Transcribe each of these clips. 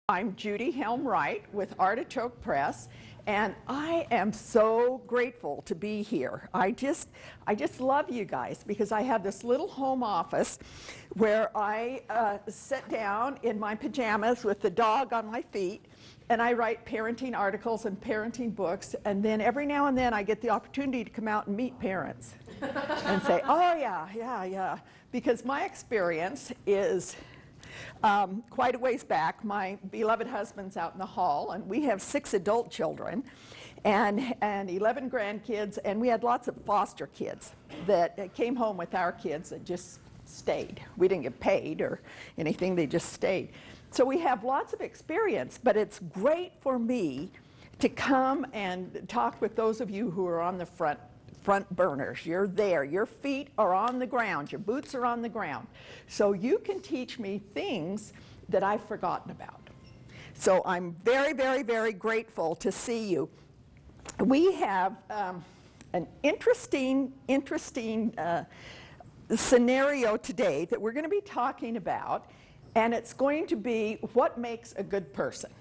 I'm Judy Helm Wright with Artichoke Press, and I am so grateful to be here. I just love you guys because I have this little home office where I sit down in my pajamas with the dog on my feet, and I write parenting articles and parenting books, and then every now and then I get the opportunity to come out and meet parents and say, oh yeah, because my experience is quite a ways back. My beloved husband's out in the hall, and we have 6 adult children and 11 grandkids, and we had lots of foster kids that came home with our kids that just stayed. We didn't get paid or anything, they just stayed. So we have lots of experience, but it's great for me to come and talk with those of you who are on the front burners. You're there. Your feet are on the ground. Your boots are on the ground. So you can teach me things that I've forgotten about. So I'm very, very, very grateful to see you. We have an interesting scenario today that we're going to be talking about, and it's going to be what makes a good person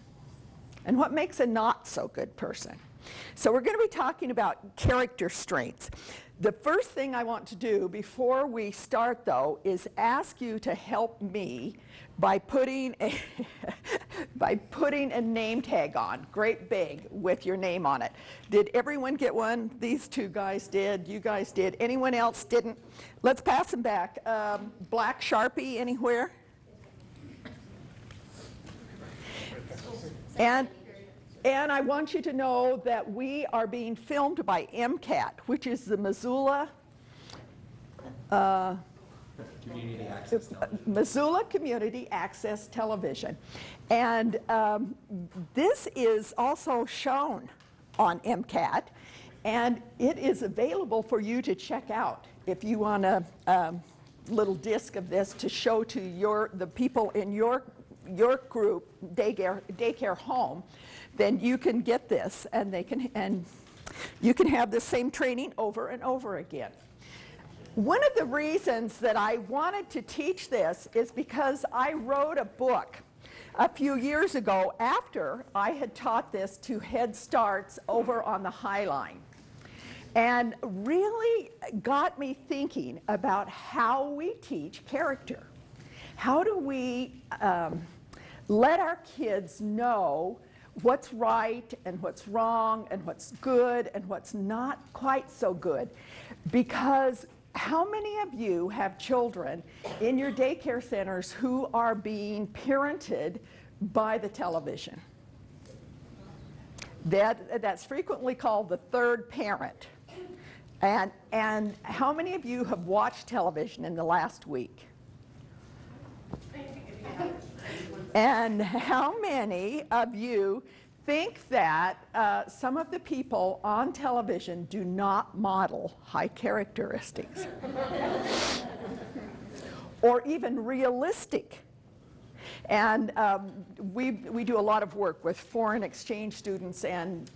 and what makes a not so good person. So we're going to be talking about character strengths. The first thing I want to do before we start, though, is ask you to help me by putting a name tag on, great big, with your name on it. Did everyone get one? These 2 guys did. You guys did. Anyone else didn't? Let's pass them back. Black Sharpie anywhere? And I want you to know that we are being filmed by MCAT, which is the Missoula Community Access Television. And this is also shown on MCAT, and it is available for you to check out if you want a little disc of this to show to the people in your group, daycare home. Then you can get this, and you can have the same training over and over again. One of the reasons that I wanted to teach this is because I wrote a book a few years ago after I had taught this to Head Starts over on the High Line, and really got me thinking about how we teach character. How do we let our kids know what's right and what's wrong and what's good and what's not quite so good? Because how many of you have children in your daycare centers who are being parented by the television? That's frequently called the third parent. And how many of you have watched television in the last week? And how many of you think that some of the people on television do not model high characteristics? Or even realistic? And we do a lot of work with foreign exchange students and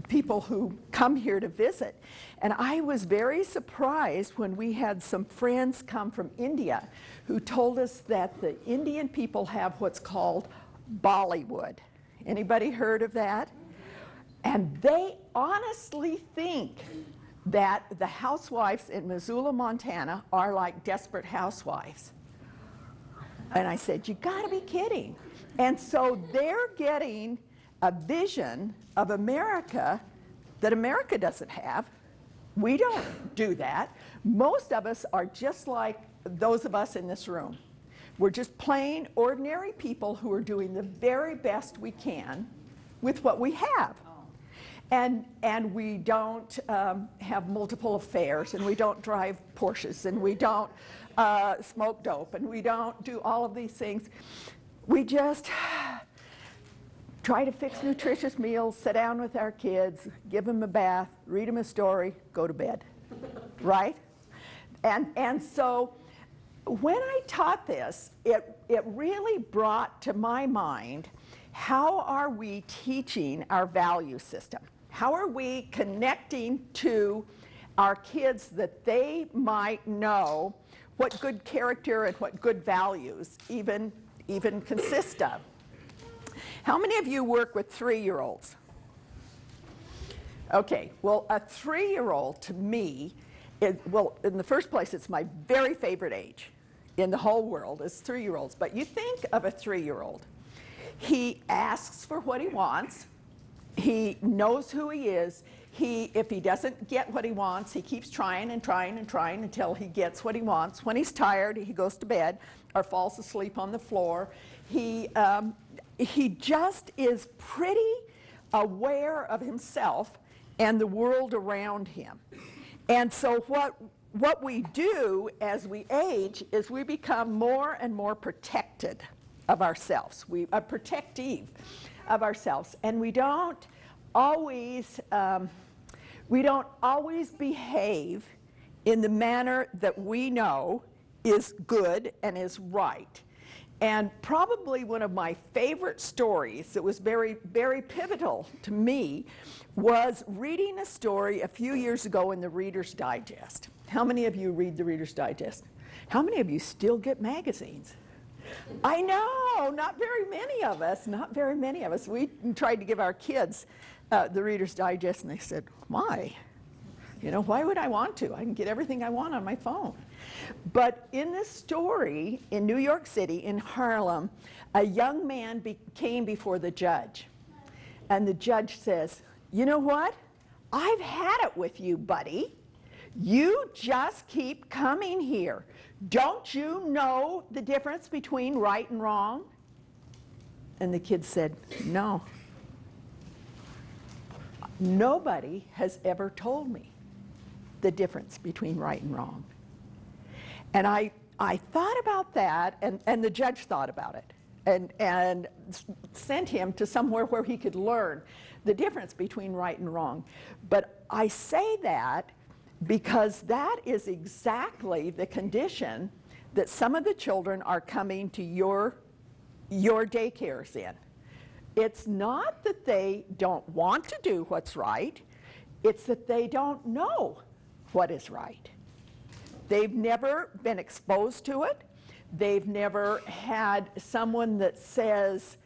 people who come here to visit. And I was very surprised when we had some friends come from India who told us that the Indian people have what's called Bollywood. Anybody heard of that? And they honestly think that the housewives in Missoula, Montana are like Desperate Housewives. And I said, you gotta be kidding. And so they're getting a vision of America that America doesn't have. We don't do that. Most of us are just like those of us in this room. We're just plain, ordinary people who are doing the very best we can with what we have. And we don't have multiple affairs, and we don't drive Porsches, and we don't smoke dope, and we don't do all of these things. We just try to fix nutritious meals, sit down with our kids, give them a bath, read them a story, go to bed, right? And so when I taught this, it really brought to my mind, how are we teaching our value system? How are we connecting to our kids that they might know what good character and what good values even consist of? How many of you work with 3-year-olds? Okay, well, a 3-year-old to me, well, in the first place, it's my very favorite age in the whole world is 3-year-olds. But you think of a 3-year-old. He asks for what he wants. He knows who he is. If he doesn't get what he wants, he keeps trying and trying and trying until he gets what he wants. When he's tired, he goes to bed or falls asleep on the floor. He just is pretty aware of himself and the world around him. And so what we do as we age is we become more and more protected of ourselves. We are protective of ourselves, and we don't always behave in the manner that we know is good and is right. And probably one of my favorite stories that was very, very pivotal to me was reading a story a few years ago in the Reader's Digest. How many of you read the Reader's Digest? How many of you still get magazines? I know, not very many of us, not very many of us. We tried to give our kids the Reader's Digest, and they said, why? You know, why would I want to? I can get everything I want on my phone. But in this story, in New York City, in Harlem, a young man came before the judge. And the judge says, you know what? I've had it with you, buddy. You just keep coming here. Don't you know the difference between right and wrong? And the kid said, no. Nobody has ever told me the difference between right and wrong. And I thought about that, and the judge thought about it, and sent him to somewhere where he could learn the difference between right and wrong. But I say that because that is exactly the condition that some of the children are coming to your daycares in. It's not that they don't want to do what's right, it's that they don't know what is right. They've never been exposed to it. They've never had someone that says,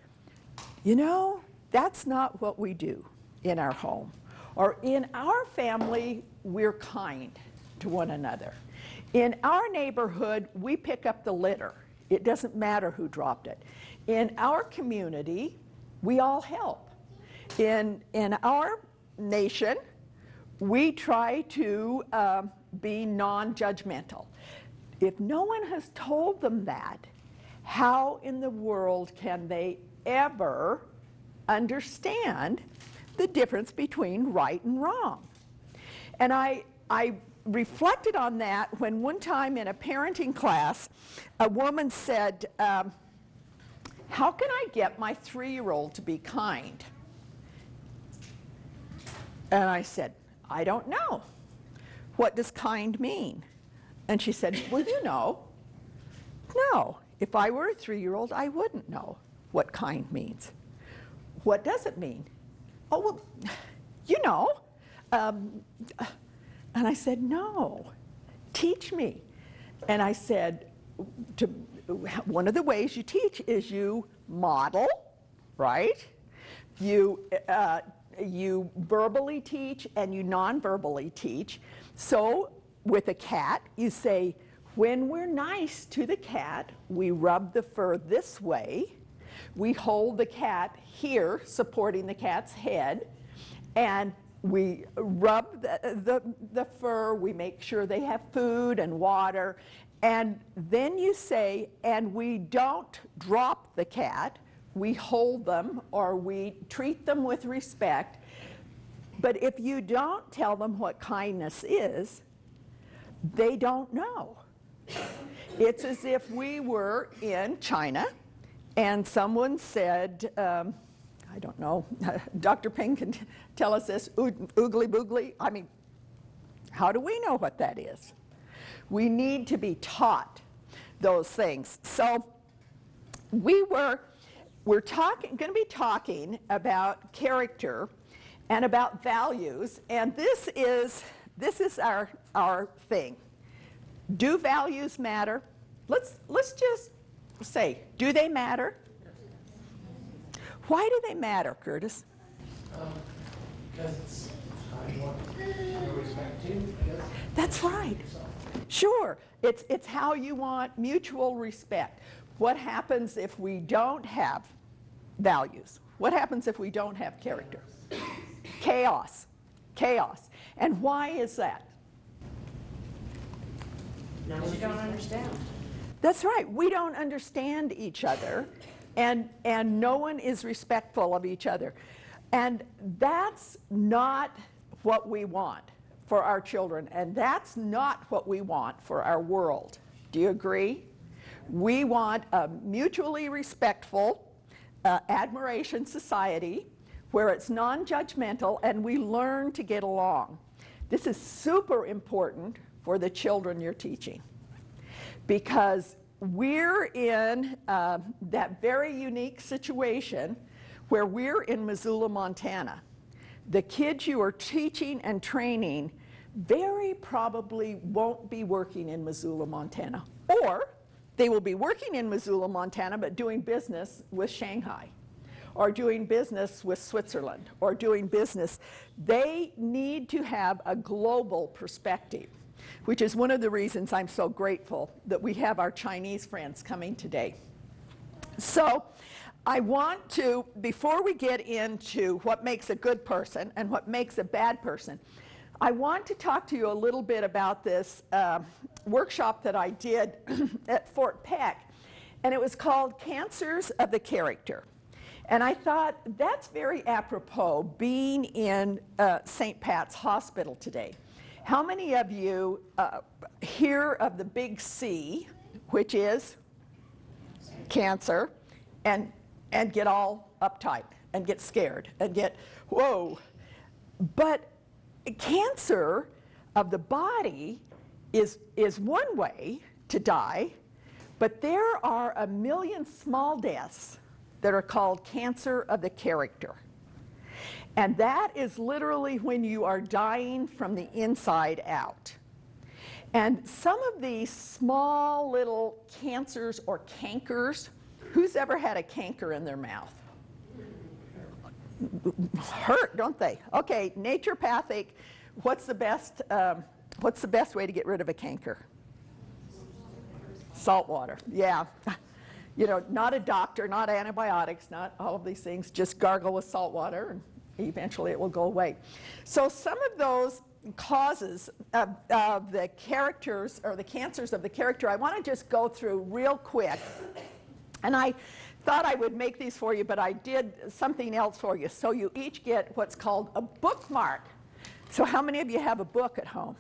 you know, that's not what we do in our home. Or in our family, we're kind to one another. In our neighborhood, we pick up the litter. It doesn't matter who dropped it. In our community, we all help. In our nation, we try to be non-judgmental. If no one has told them that, how in the world can they ever understand the difference between right and wrong? And I reflected on that when one time in a parenting class, a woman said, how can I get my 3-year-old to be kind? And I said, I don't know. What does kind mean? And she said, well, you know. No, if I were a 3-year-old, I wouldn't know what kind means. What does it mean? Oh, well, you know. And I said, no, teach me. And I said, one of the ways you teach is you model, right? You verbally teach and you non-verbally teach. So with a cat, you say, when we're nice to the cat, we rub the fur this way. We hold the cat here, supporting the cat's head, and we rub the fur. We make sure they have food and water. And then you say, and we don't drop the cat. We hold them or we treat them with respect. But if you don't tell them what kindness is, they don't know. It's as if we were in China and someone said, I don't know, Dr. Ping can tell us this, oogly boogly. I mean, how do we know what that is? We need to be taught those things. So we're going to be talking about character and about values, and this is our thing. Do values matter? Let's just say, do they matter? Why do they matter, Curtis? Because it's how you want to respect too, I guess. That's right. Sure. It's how you want mutual respect. What happens if we don't have values? What happens if we don't have character? Chaos. Chaos. And why is that? Because you don't understand. That's right. We don't understand each other, and no one is respectful of each other. And that's not what we want for our children, and that's not what we want for our world. Do you agree? We want a mutually respectful admiration society where it's non-judgmental and we learn to get along. This is super important for the children you're teaching, because we're in that very unique situation where we're in Missoula, Montana. The kids you are teaching and training very probably won't be working in Missoula, Montana. Or they will be working in Missoula, Montana, but doing business with Shanghai, or doing business with Switzerland, or doing business. They need to have a global perspective, which is one of the reasons I'm so grateful that we have our Chinese friends coming today. So I want to, before we get into what makes a good person and what makes a bad person, I want to talk to you a little bit about this workshop that I did at Fort Peck, and it was called Cancers of the Character. And I thought that's very apropos, being in St. Pat's Hospital today. How many of you hear of the big C, which is cancer, and get all uptight and get scared and get, whoa. But cancer of the body is one way to die, but there are 1 million small deaths that are called cancer of the character. And that is literally when you are dying from the inside out. And some of these small little cancers or cankers, who's ever had a canker in their mouth? Hurt, don't they? Okay, naturopathic, what's the best way to get rid of a canker? Salt water, yeah. You know, not a doctor, not antibiotics, not all of these things, just gargle with salt water and eventually it will go away. So some of those causes of the characters, or the cancers of the character, I want to just go through real quick. And I thought I would make these for you, but I did something else for you. So you each get what's called a bookmark. So how many of you have a book at home?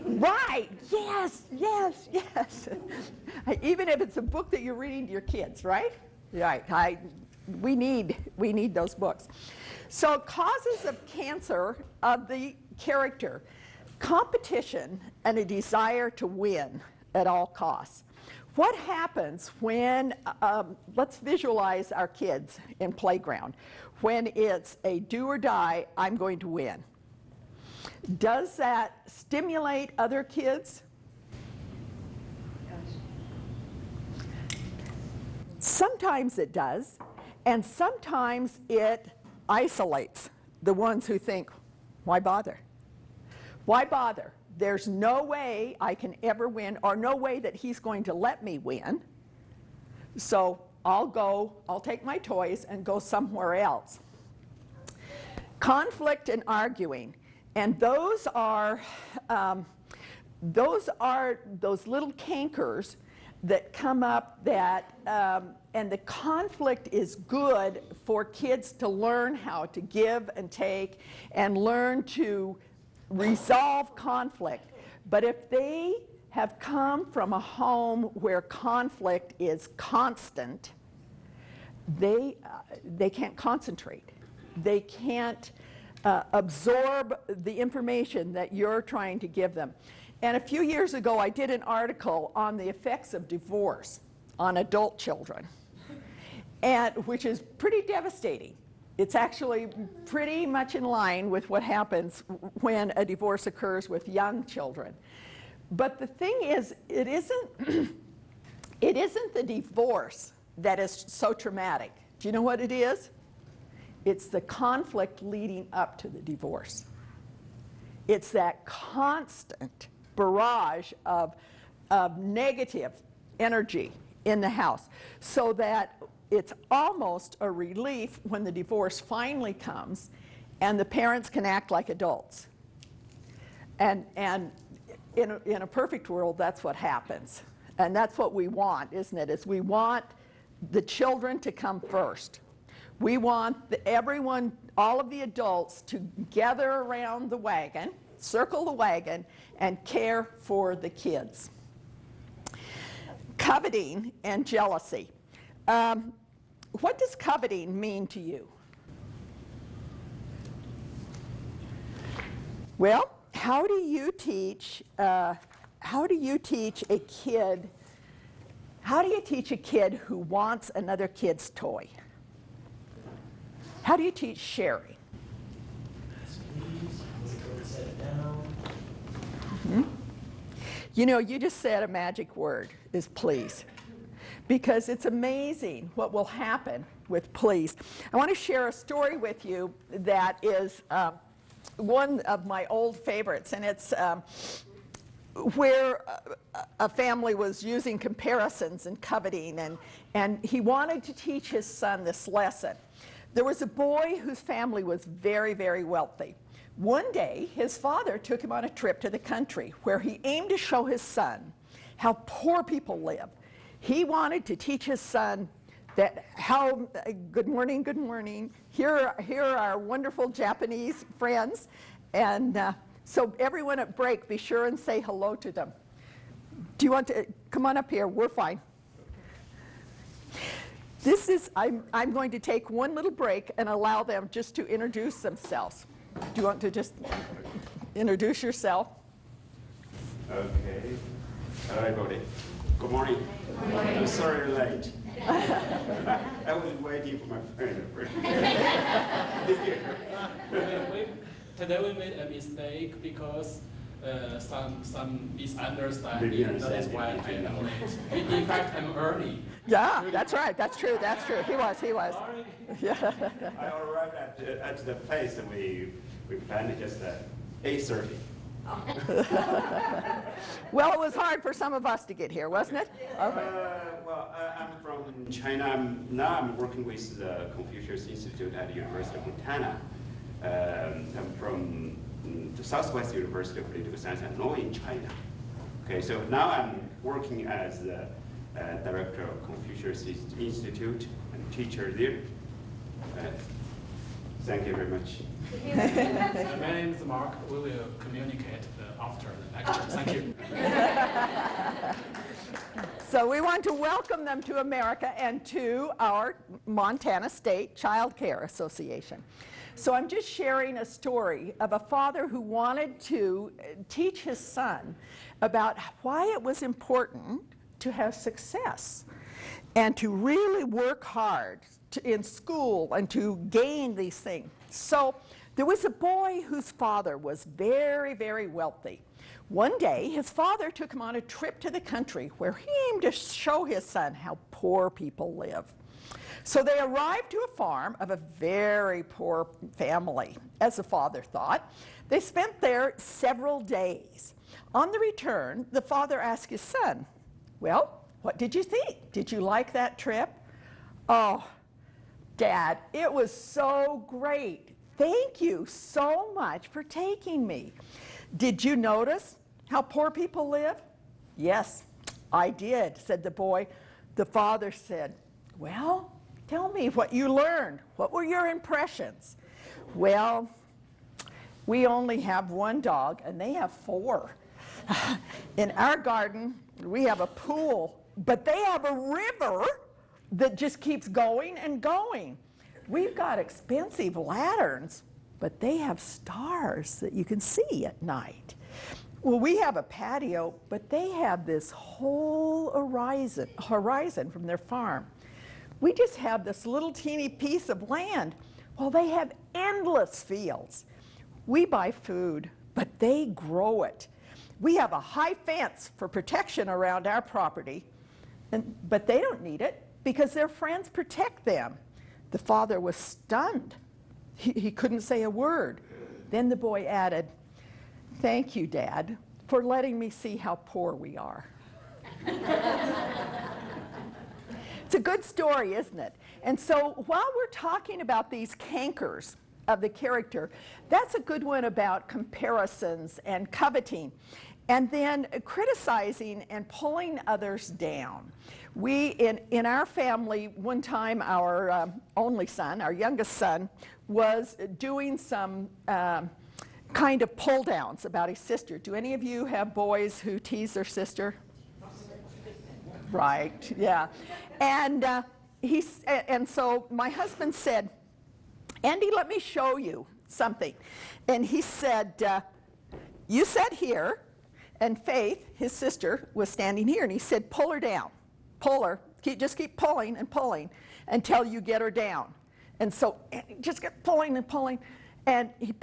Right, yes, yes, yes. Even if it's a book that you're reading to your kids, right? Right, we need those books. So causes of cancer of the character: competition and a desire to win at all costs. What happens when, let's visualize our kids in playground, when it's a do or die, I'm going to win. Does that stimulate other kids? Sometimes it does, and sometimes it isolates the ones who think, why bother? Why bother? There's no way I can ever win, or no way that he's going to let me win. So I'll take my toys and go somewhere else. Conflict and arguing. And those are those little cankers that come up that, and the conflict is good for kids to learn how to give and take and learn to resolve conflict. But if they have come from a home where conflict is constant, they can't concentrate. They can't absorb the information that you're trying to give them. And a few years ago, I did an article on the effects of divorce on adult children, which is pretty devastating. It's actually pretty much in line with what happens when a divorce occurs with young children. But the thing is, it isn't the divorce that is so traumatic. Do you know what it is? It's the conflict leading up to the divorce. It's that constant barrage of negative energy in the house, so that it's almost a relief when the divorce finally comes and the parents can act like adults. And in a perfect world, that's what happens. And that's what we want, isn't it? Is we want the children to come first. We want everyone, all of the adults, to gather around the wagon, circle the wagon, and care for the kids. Coveting and jealousy. What does coveting mean to you? Well, how do you teach a kid? How do you teach a kid who wants another kid's toy? How do you teach sharing? Please, go set it down. Mm-hmm. You know, you just said a magic word, is please. Because it's amazing what will happen with please. I want to share a story with you that is one of my old favorites, and it's where a family was using comparisons and coveting, and he wanted to teach his son this lesson. There was a boy whose family was very, very wealthy. One day, his father took him on a trip to the country where he aimed to show his son how poor people live. He wanted to teach his son that how, good morning, here are our wonderful Japanese friends, and so everyone at break, be sure and say hello to them. Do you want to, come on up here, we're fine. I'm going to take one little break and allow them just to introduce themselves. Do you want to just introduce yourself? Okay. Hello, everybody. Good morning. Good morning. I'm sorry I'm late. I was waiting for my friend. Today we made a mistake because some misunderstanding. That is why I'm late. In fact, I'm early. Yeah, that's right. That's true. That's true. He was. Sorry. Yeah. I arrived at the place and we planned just 8:30. Well, it was hard for some of us to get here, wasn't it? Okay. I'm from China. Now I'm working with the Confucius Institute at the University of Montana. I'm from the Southwest University of Political Science and Law in China. Okay, so now I'm working as the director of Confucius Institute and teacher there. Thank you very much. My name is Mark. We will communicate after the lecture. Thank you. So we want to welcome them to America and to our Montana State Childcare Association. So I'm just sharing a story of a father who wanted to teach his son about why it was important to have success and to really work hard in school and to gain these things. So there was a boy whose father was very, very wealthy. One day, his father took him on a trip to the country where he aimed to show his son how poor people live. So they arrived to a farm of a very poor family, as the father thought. They spent there several days. On the return, the father asked his son, "Well, what did you think? Did you like that trip?" "Oh, Dad, it was so great. Thank you so much for taking me. Did you notice how poor people live?" "Yes, I did," said the boy. The father said, "Well, tell me what you learned. What were your impressions?" "Well, we only have one dog and they have 4. In our garden, we have a pool, but they have a river that just keeps going and going. We've got expensive lanterns, but they have stars that you can see at night. Well, we have a patio, but they have this whole horizon from their farm. We just have this little teeny piece of land, while they have endless fields. We buy food, but they grow it. We have a high fence for protection around our property, but they don't need it because their friends protect them. The father was stunned. He couldn't say a word. Then the boy added, "Thank you, Dad, for letting me see how poor we are." It's a good story, isn't it? And so while we're talking about these cankers of the character, that's a good one about comparisons and coveting, and then criticizing and pulling others down. We, in our family, one time our only son, our youngest son, was doing some kind of pull downs about his sister. Do any of you have boys who tease their sister? Right, yeah. And so my husband said, "Andy, let me show you something." And he said, "You sat here," and Faith, his sister, was standing here. And he said, "Pull her down. Pull her. Just keep pulling and pulling until you get her down." And so just kept pulling and pulling. And he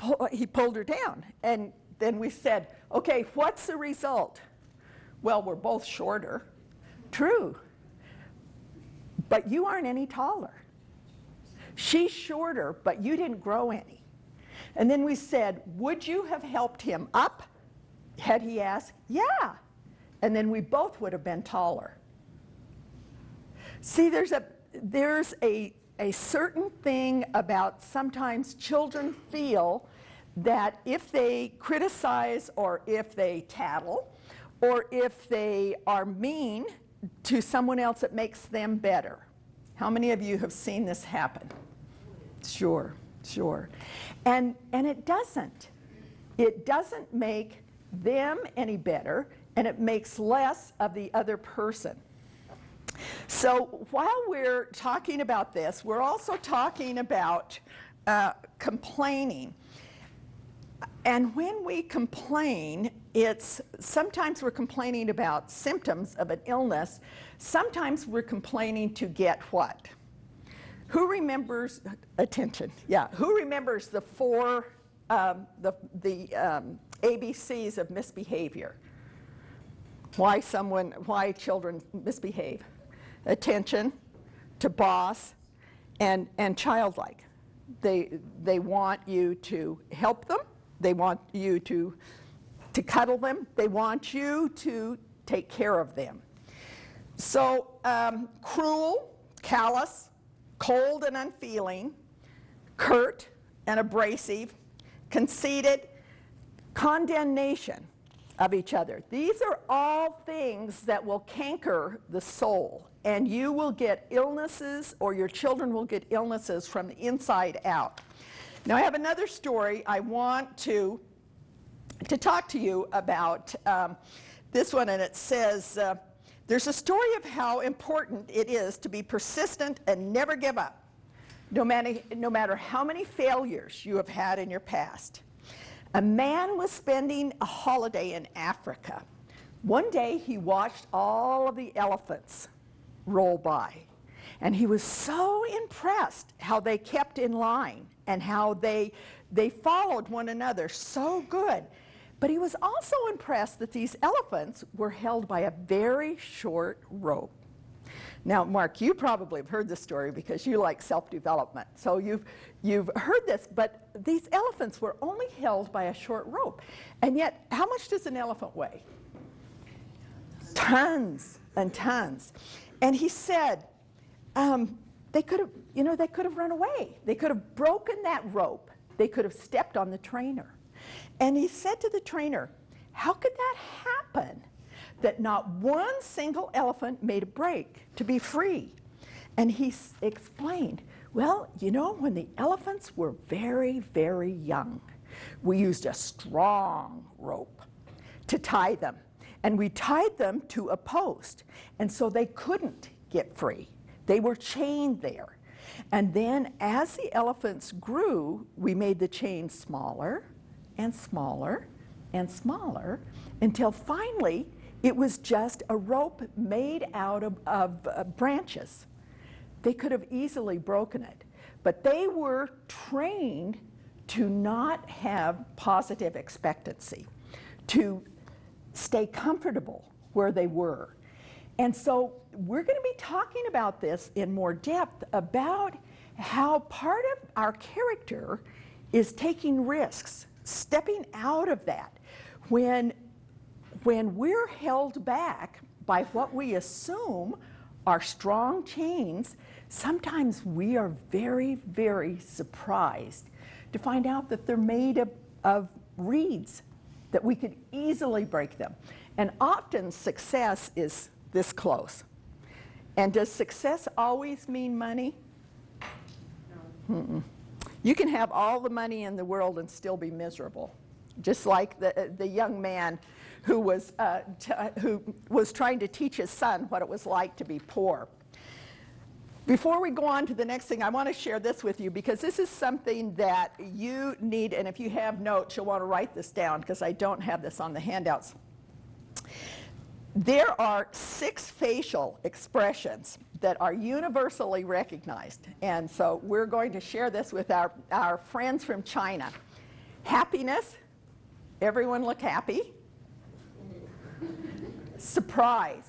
pulled her down. And then we said, "Okay, what's the result?" "Well, we're both shorter." "True. But you aren't any taller. She's shorter, but you didn't grow any." And then we said, "Would you have helped him up?" Had he asked, "Yeah." And then we both would have been taller. See, there's a certain thing about sometimes children feel that if they criticize or if they tattle or if they are mean to someone else, it makes them better. How many of you have seen this happen? Sure. And it doesn't. It doesn't make them any better, and it makes less of the other person. So while we're talking about this, we're also talking about complaining. And when we complain, sometimes we're complaining about symptoms of an illness. Sometimes we're complaining to get what? Who remembers, attention, yeah, who remembers the four, ABCs of misbehavior? Why children misbehave? Attention, to boss, and childlike. They want you to help them. They want you to cuddle them. They want you to take care of them. So cruel, callous, cold and unfeeling, curt and abrasive, conceited, condemnation of each other. These are all things that will canker the soul, and you will get illnesses, or your children will get illnesses from the inside out. Now, I have another story I want to talk to you about, this one, and it says, there's a story of how important it is to be persistent and never give up, no matter how many failures you have had in your past. A man was spending a holiday in Africa. One day he watched all of the elephants roll by, and he was so impressed how they kept in line and how they followed one another so good. But he was also impressed that these elephants were held by a very short rope. Now, Mark, you probably have heard this story because you like self-development. So you've heard this, but these elephants were only held by a short rope. And yet, how much does an elephant weigh? Tons and tons. And he said, they could have run away. They could have broken that rope. They could have stepped on the trainer. And he said to the trainer, "How could that happen? That not one single elephant made a break to be free?" And he explained, "Well, when the elephants were very, very young, we used a strong rope to tie them. And we tied them to a post. And so they couldn't get free. They were chained there. And then as the elephants grew, we made the chain smaller and smaller and smaller until finally it was just a rope made out of branches. They could have easily broken it, but they were trained to not have positive expectancy, to stay comfortable where they were. And so we're going to be talking about this in more depth, about how part of our character is taking risks, stepping out of that. When we're held back by what we assume are strong chains, sometimes we are very, very surprised to find out that they're made of reeds, that we could easily break them. And often success is this close. And does success always mean money? No. You can have all the money in the world and still be miserable. Just like the young man who was trying to teach his son what it was like to be poor. Before we go on to the next thing, I want to share this with you because this is something that you need, and if you have notes, you'll want to write this down because I don't have this on the handouts. There are 6 facial expressions that are universally recognized, and so we're going to share this with our friends from China. Happiness, everyone look happy. Surprise.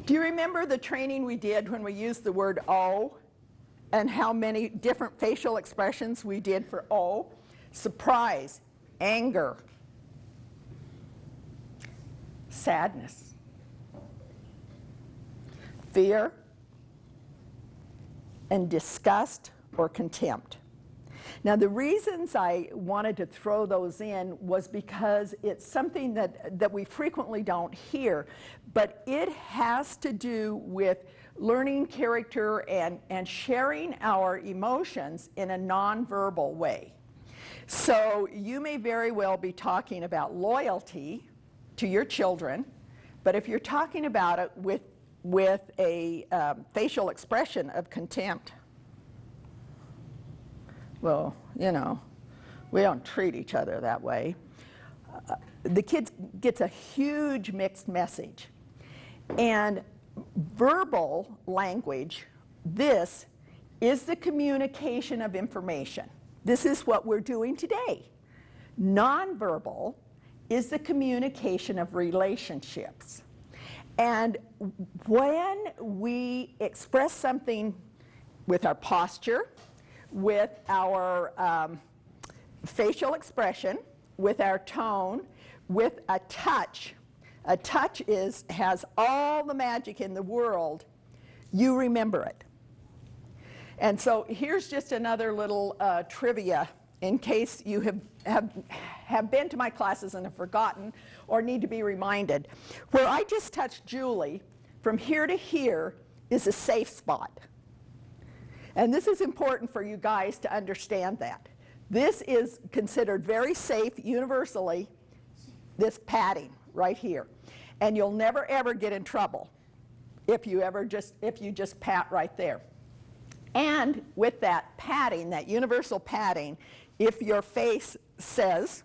Do you remember the training we did when we used the word "oh" and how many different facial expressions we did for "oh"? Surprise, anger, sadness, fear, and disgust or contempt. Now, the reasons I wanted to throw those in was because it's something that we frequently don't hear, but it has to do with learning character and sharing our emotions in a nonverbal way. So you may very well be talking about loyalty to your children, but if you're talking about it with a facial expression of contempt, well, you know, we don't treat each other that way. The kid gets a huge mixed message. And verbal language, this is the communication of information. This is what we're doing today. Nonverbal is the communication of relationships. And when we express something with our posture, with our facial expression, with our tone, with a touch has all the magic in the world, you remember it. And so here's just another little trivia in case you have been to my classes and have forgotten or need to be reminded. Where I just touched Julie, from here to here is a safe spot. And this is important for you guys to understand that. This is considered very safe universally, this patting right here. And you'll never ever get in trouble if you just pat right there. And with that patting, that universal patting, if your face says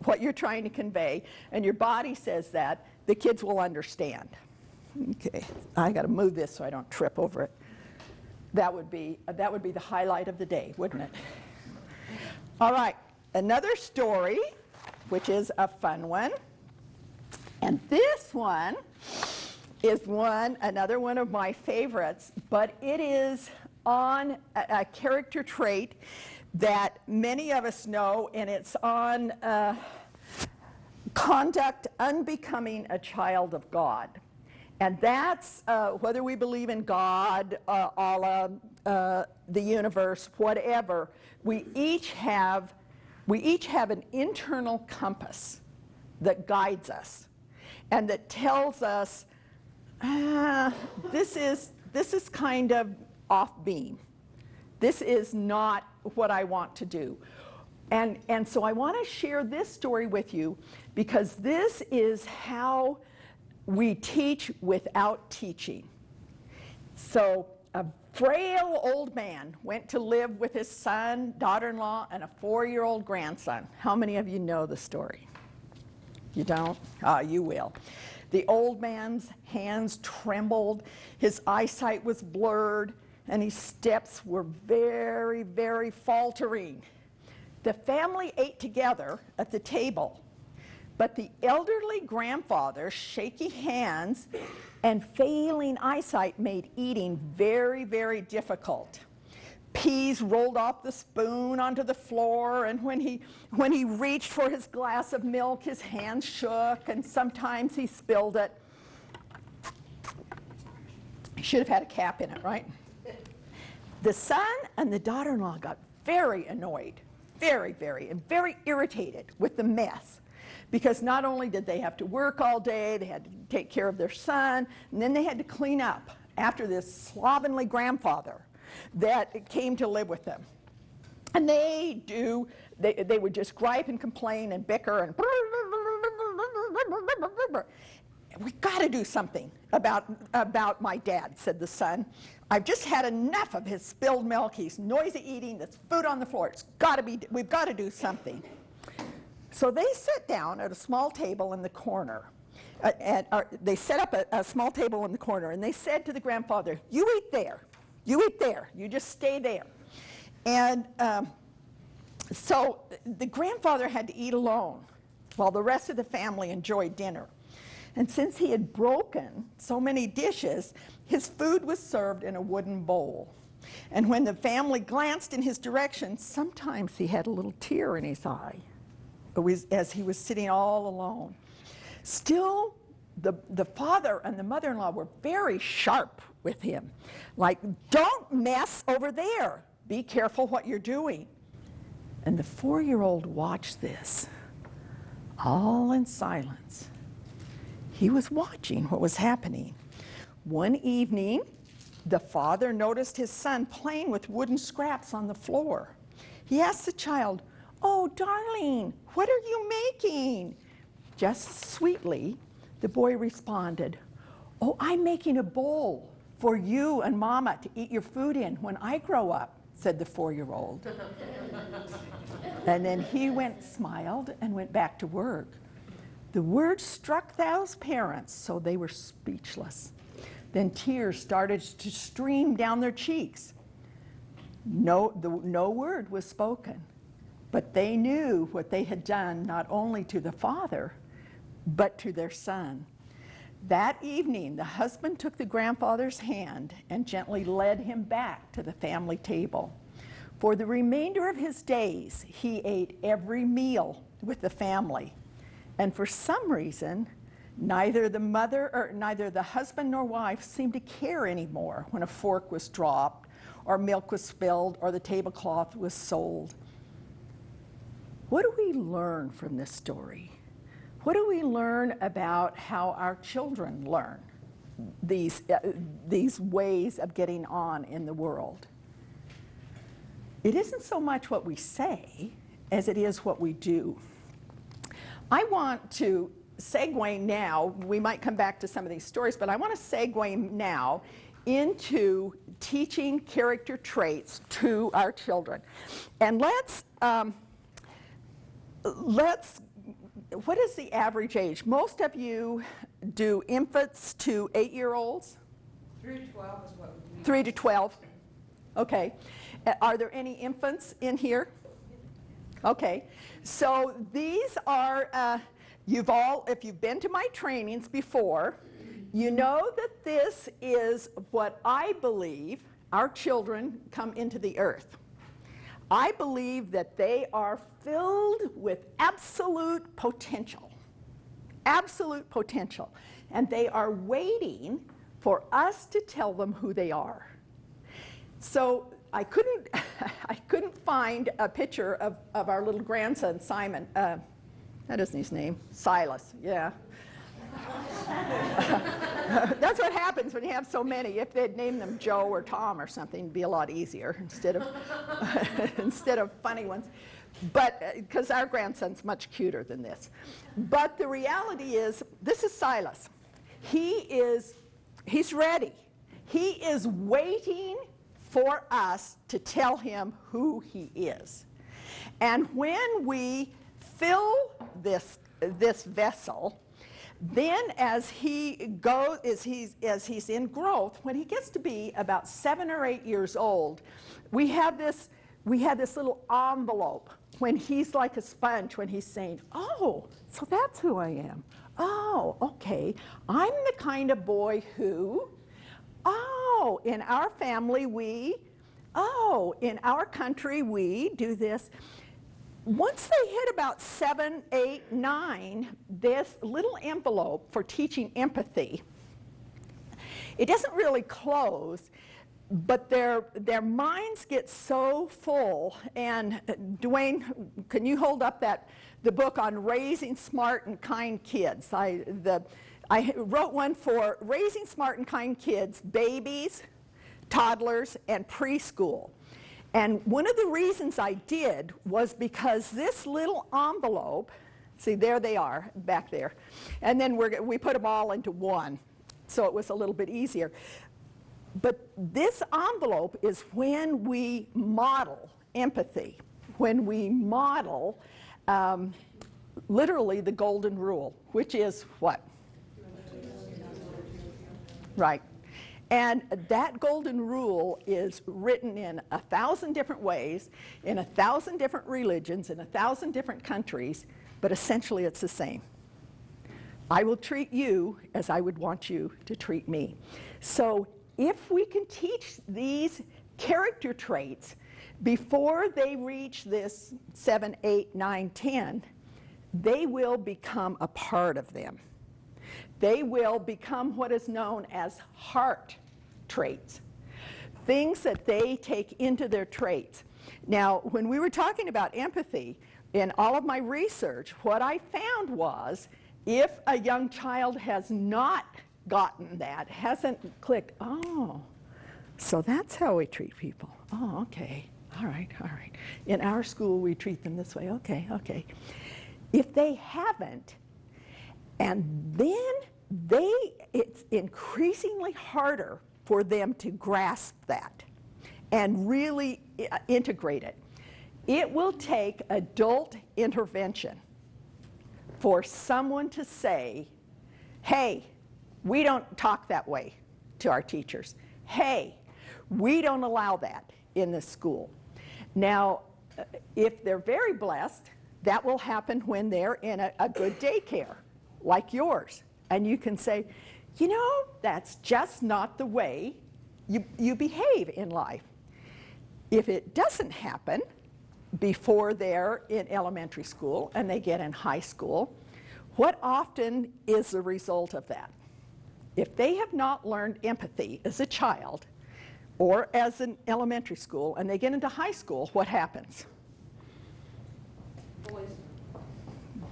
what you're trying to convey and your body says that, the kids will understand. Okay, I got to move this so I don't trip over it. That would be the highlight of the day, wouldn't it? All right, another story, which is a fun one. And this one is another one of my favorites, but it is on a character trait that many of us know, and it's on conduct unbecoming a child of God. And that's whether we believe in God, Allah, the universe, whatever, we each have an internal compass that guides us and that tells us, this is kind of off beam. This is not what I want to do. And so I want to share this story with you because this is how we teach without teaching. So a frail old man went to live with his son, daughter-in-law, and a 4-year-old grandson. How many of you know the story? You don't? You will. The old man's hands trembled, his eyesight was blurred, and his steps were very, very faltering. The family ate together at the table, But the elderly grandfather's shaky hands and failing eyesight made eating very, very difficult. Peas rolled off the spoon onto the floor, and when he reached for his glass of milk, his hands shook, and sometimes he spilled it. He should have had a cap in it, right? The son and the daughter-in-law got very annoyed, very irritated with the mess, because not only did they have to work all day, they had to take care of their son, and then they had to clean up after this slovenly grandfather that came to live with them. And they would just gripe and complain and bicker and we've got to do something about my dad, said the son. I've just had enough of his spilled milk. He's noisy eating. There's food on the floor. We've got to do something. So they sat down at a small table in the corner. They set up a small table in the corner, and they said to the grandfather, "You eat there. You eat there. You just stay there." And so the grandfather had to eat alone while the rest of the family enjoyed dinner. And since he had broken so many dishes, his food was served in a wooden bowl. And when the family glanced in his direction, sometimes he had a little tear in his eye as he was sitting all alone. Still, the father and the mother-in-law were very sharp with him. Like, don't mess over there. Be careful what you're doing. And the 4-year-old watched this, all in silence. He was watching what was happening. One evening, the father noticed his son playing with wooden scraps on the floor. He asked the child, "Oh, darling, what are you making?" Just sweetly, the boy responded, "Oh, I'm making a bowl for you and Mama to eat your food in when I grow up," said the 4-year-old. And then he smiled and went back to work. The words struck Thao's parents, so they were speechless. Then tears started to stream down their cheeks. No word was spoken, but they knew what they had done not only to the father, but to their son. That evening, the husband took the grandfather's hand and gently led him back to the family table. For the remainder of his days, he ate every meal with the family. And for some reason, neither the husband nor wife seemed to care anymore when a fork was dropped, or milk was spilled, or the tablecloth was sold. What do we learn from this story? What do we learn about how our children learn these ways of getting on in the world? It isn't so much what we say as it is what we do. I want to segue now, we might come back to some of these stories, but I want to segue now into teaching character traits to our children. And let's what is the average age? Most of you do infants to 8-year-olds? 3 to 12 is what we do. 3 to 12. Okay. Are there any infants in here? Okay. So these are, if you've been to my trainings before, you know that this is what I believe our children come into the earth. I believe that they are filled with absolute potential, and they are waiting for us to tell them who they are. So I couldn't find a picture of our little grandson, Simon. That isn't his name. Silas, yeah. That's what happens when you have so many. If they'd named them Joe or Tom or something, it'd be a lot easier instead of funny ones. But because our grandson's much cuter than this. But the reality is, this is Silas. He's ready. He is waiting for us to tell him who he is. And when we fill this vessel, then as he's in growth, when he gets to be about 7 or 8 years old, we have this little envelope when he's like a sponge, when he's saying, oh, so that's who I am. Oh, okay. I'm the kind of boy who, oh, in our family in our country we do this. Once they hit about 7, 8, 9, this little envelope for teaching empathy, it doesn't really close, but their minds get so full. And Dwayne, can you hold up the book on raising smart and kind kids? I wrote one for raising smart and kind kids, babies, toddlers, and preschool. And one of the reasons I did was because this little envelope, see, there they are back there, and then we put them all into one, so it was a little bit easier. But this envelope is when we model empathy, when we model literally the golden rule, which is what? Right. And that golden rule is written in 1,000 different ways, in 1,000 different religions, in 1,000 different countries, but essentially it's the same. I will treat you as I would want you to treat me. So if we can teach these character traits before they reach this 7, 8, 9, 10, they will become a part of them. They will become what is known as heart traits, things that they take into their traits. Now, when we were talking about empathy, in all of my research, what I found was if a young child has not gotten that, hasn't clicked, oh, so that's how we treat people. Oh, okay, all right, all right. In our school, we treat them this way. Okay, okay. If they haven't, and then it's increasingly harder for them to grasp that and really integrate it. It will take adult intervention for someone to say, hey, we don't talk that way to our teachers. Hey, we don't allow that in this school. Now, if they're very blessed, that will happen when they're in a good daycare, like yours. And you can say, you know, that's just not the way you behave in life. If it doesn't happen before they're in elementary school and they get in high school, what often is the result of that? If they have not learned empathy as a child or as an elementary school and they get into high school, what happens?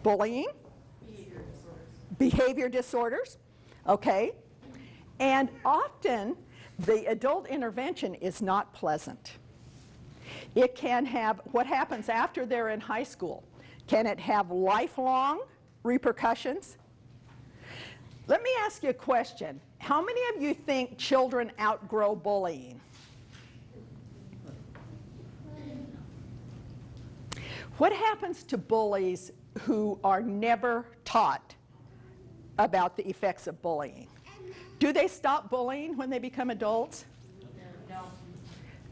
Bullying. Behavior disorders, okay? And often the adult intervention is not pleasant. It can have, what happens after they're in high school? Can it have lifelong repercussions? Let me ask you a question. How many of you think children outgrow bullying? What happens to bullies who are never taught about the effects of bullying? Do they stop bullying when they become adults? No.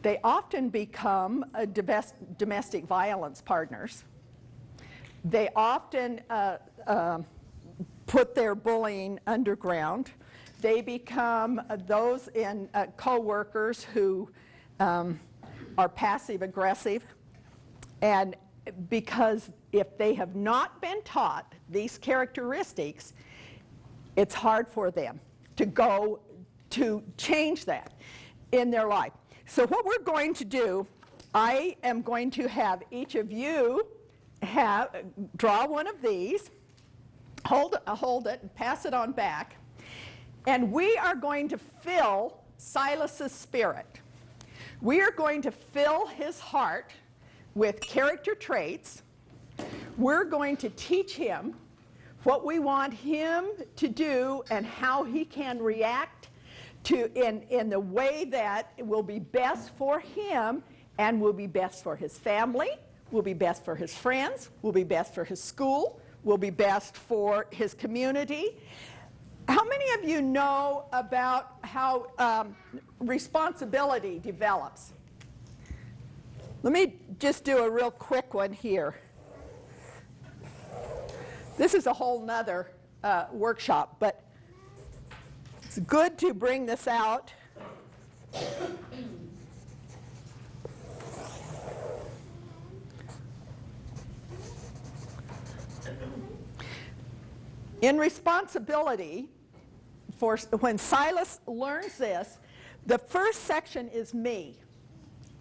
They often become domestic violence partners. They often put their bullying underground. They become those in co-workers who are passive aggressive. And because if they have not been taught these characteristics, it's hard for them to go to change that in their life. So what we're going to do, I am going to have each of you draw one of these, hold it, and pass it on back, and we are going to fill Silas's spirit. We are going to fill his heart with character traits. We're going to teach him what we want him to do and how he can react to in the way that will be best for him and will be best for his family, will be best for his friends, will be best for his school, will be best for his community. How many of you know about how responsibility develops? Let me just do a real quick one here. This is a whole nother workshop, but it's good to bring this out. In responsibility, when Silas learns this, the first section is me.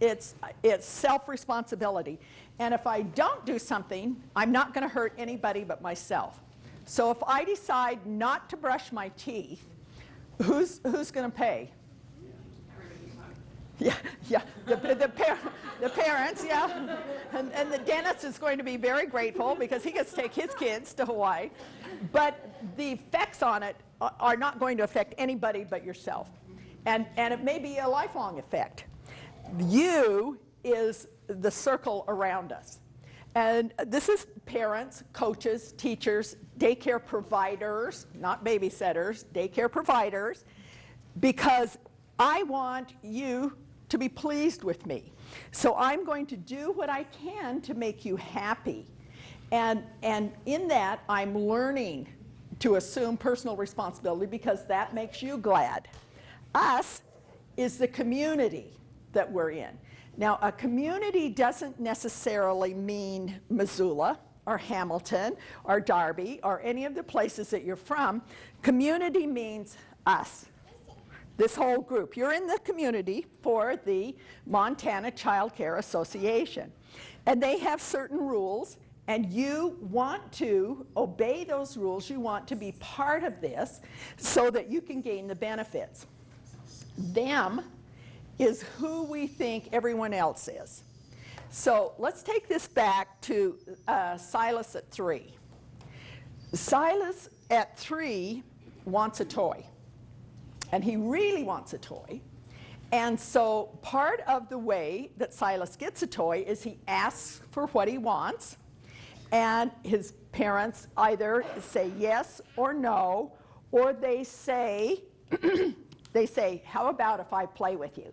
It's self-responsibility. And if I don't do something, I'm not going to hurt anybody but myself. So if I decide not to brush my teeth, who's going to pay? Yeah, the parents, yeah. And the dentist is going to be very grateful because he gets to take his kids to Hawaii. But the effects on it are not going to affect anybody but yourself. And it may be a lifelong effect. You is the circle around us. And this is parents, coaches, teachers, daycare providers, not babysitters, daycare providers, because I want you to be pleased with me. So I'm going to do what I can to make you happy. And in that, I'm learning to assume personal responsibility because that makes you glad. Us is the community that we're in. Now, a community doesn't necessarily mean Missoula or Hamilton or Darby or any of the places that you're from. Community means us, this whole group. You're in the community for the Montana Childcare Association. And they have certain rules, and you want to obey those rules. You want to be part of this so that you can gain the benefits. Them is who we think everyone else is. So let's take this back to Silas at 3. Silas at 3 wants a toy, and he really wants a toy. And so part of the way that Silas gets a toy is he asks for what he wants, and his parents either say yes or no, or they say, how about if I play with you?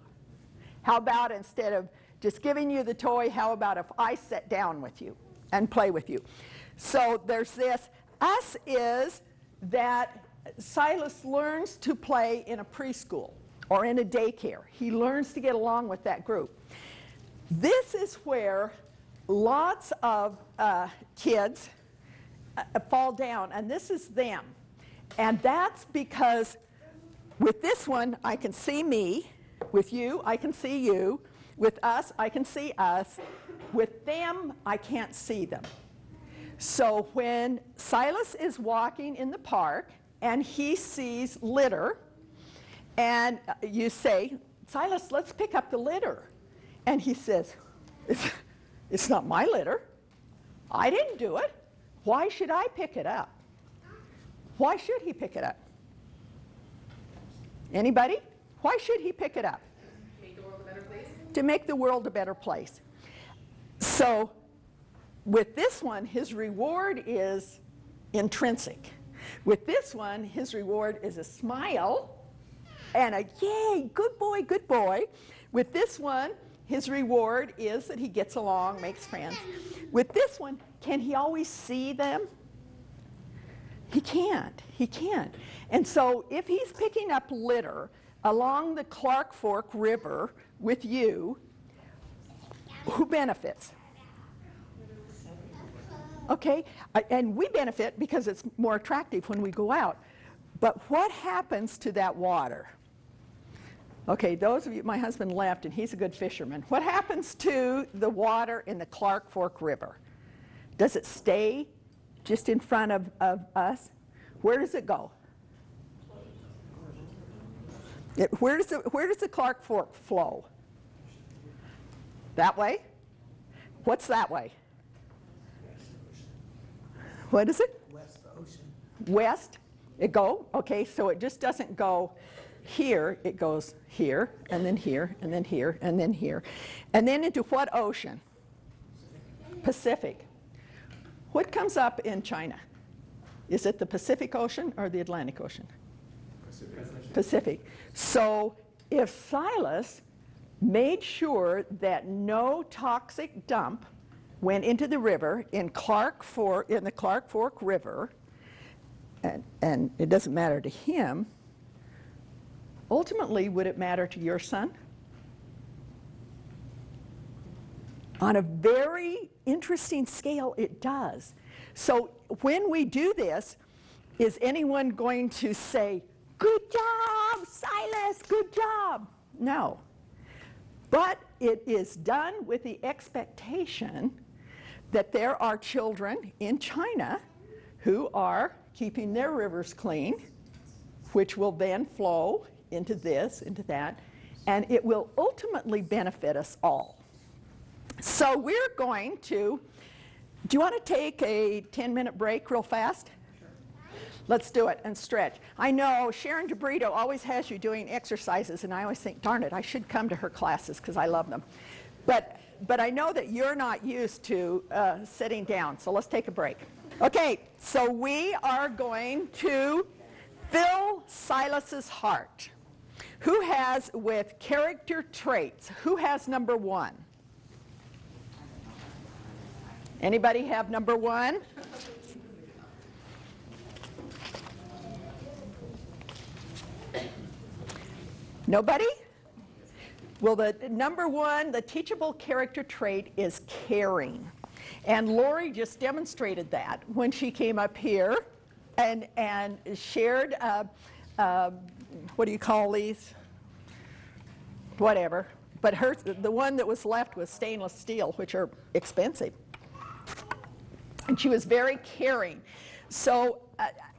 How about instead of just giving you the toy, how about if I sit down with you and play with you? So there's this. Us is that Silas learns to play in a preschool or in a daycare. He learns to get along with that group. This is where lots of kids fall down, and this is them. And that's because with this one, I can see me. With you, I can see you. With us, I can see us. With them, I can't see them. So when Silas is walking in the park and he sees litter, and you say, Silas, let's pick up the litter. And he says, it's not my litter. I didn't do it. Why should I pick it up? Why should he pick it up? Anybody? Why should he pick it up? Make the world a better place. To make the world a better place. So with this one, his reward is intrinsic. With this one, his reward is a smile and a yay, good boy, good boy. With this one, his reward is that he gets along, makes friends. With this one, can he always see them? He can't. He can't. And so if he's picking up litter along the Clark Fork River with you, who benefits? Okay, and we benefit because it's more attractive when we go out. But what happens to that water? Okay, those of you, my husband left and he's a good fisherman. What happens to the water in the Clark Fork River? Does it stay just in front of us? Where does it go? Where does the Clark Fork flow? That way? What's that way? What is it? West Ocean. West? It go? Okay, so it just doesn't go here. It goes here, and then here, and then here, and then here. And then into what ocean? Pacific. What comes up in China? Is it the Pacific Ocean or the Atlantic Ocean? Pacific. So if Silas made sure that no toxic dump went into the river in the Clark Fork River, and it doesn't matter to him. Ultimately, would it matter to your son? On a very interesting scale, it does. So when we do this, is anyone going to say, "Good job, Silas, good job"? No. But it is done with the expectation that there are children in China who are keeping their rivers clean, which will then flow into this, into that, and it will ultimately benefit us all. So we're going to, do you want to take a 10-minute break real fast? Sure. Let's do it and stretch. I know Sharon DeBrito always has you doing exercises, and I always think, darn it, I should come to her classes because I love them. But I know that you're not used to sitting down, so let's take a break. Okay, so we are going to fill Silas's heart. Who has, with character traits, who has number 1? Anybody have number 1? Nobody? Well, the number 1, the teachable character trait is caring. And Lori just demonstrated that when she came up here and shared, what do you call these? Whatever. But the one that was left was stainless steel, which are expensive. And she was very caring. So,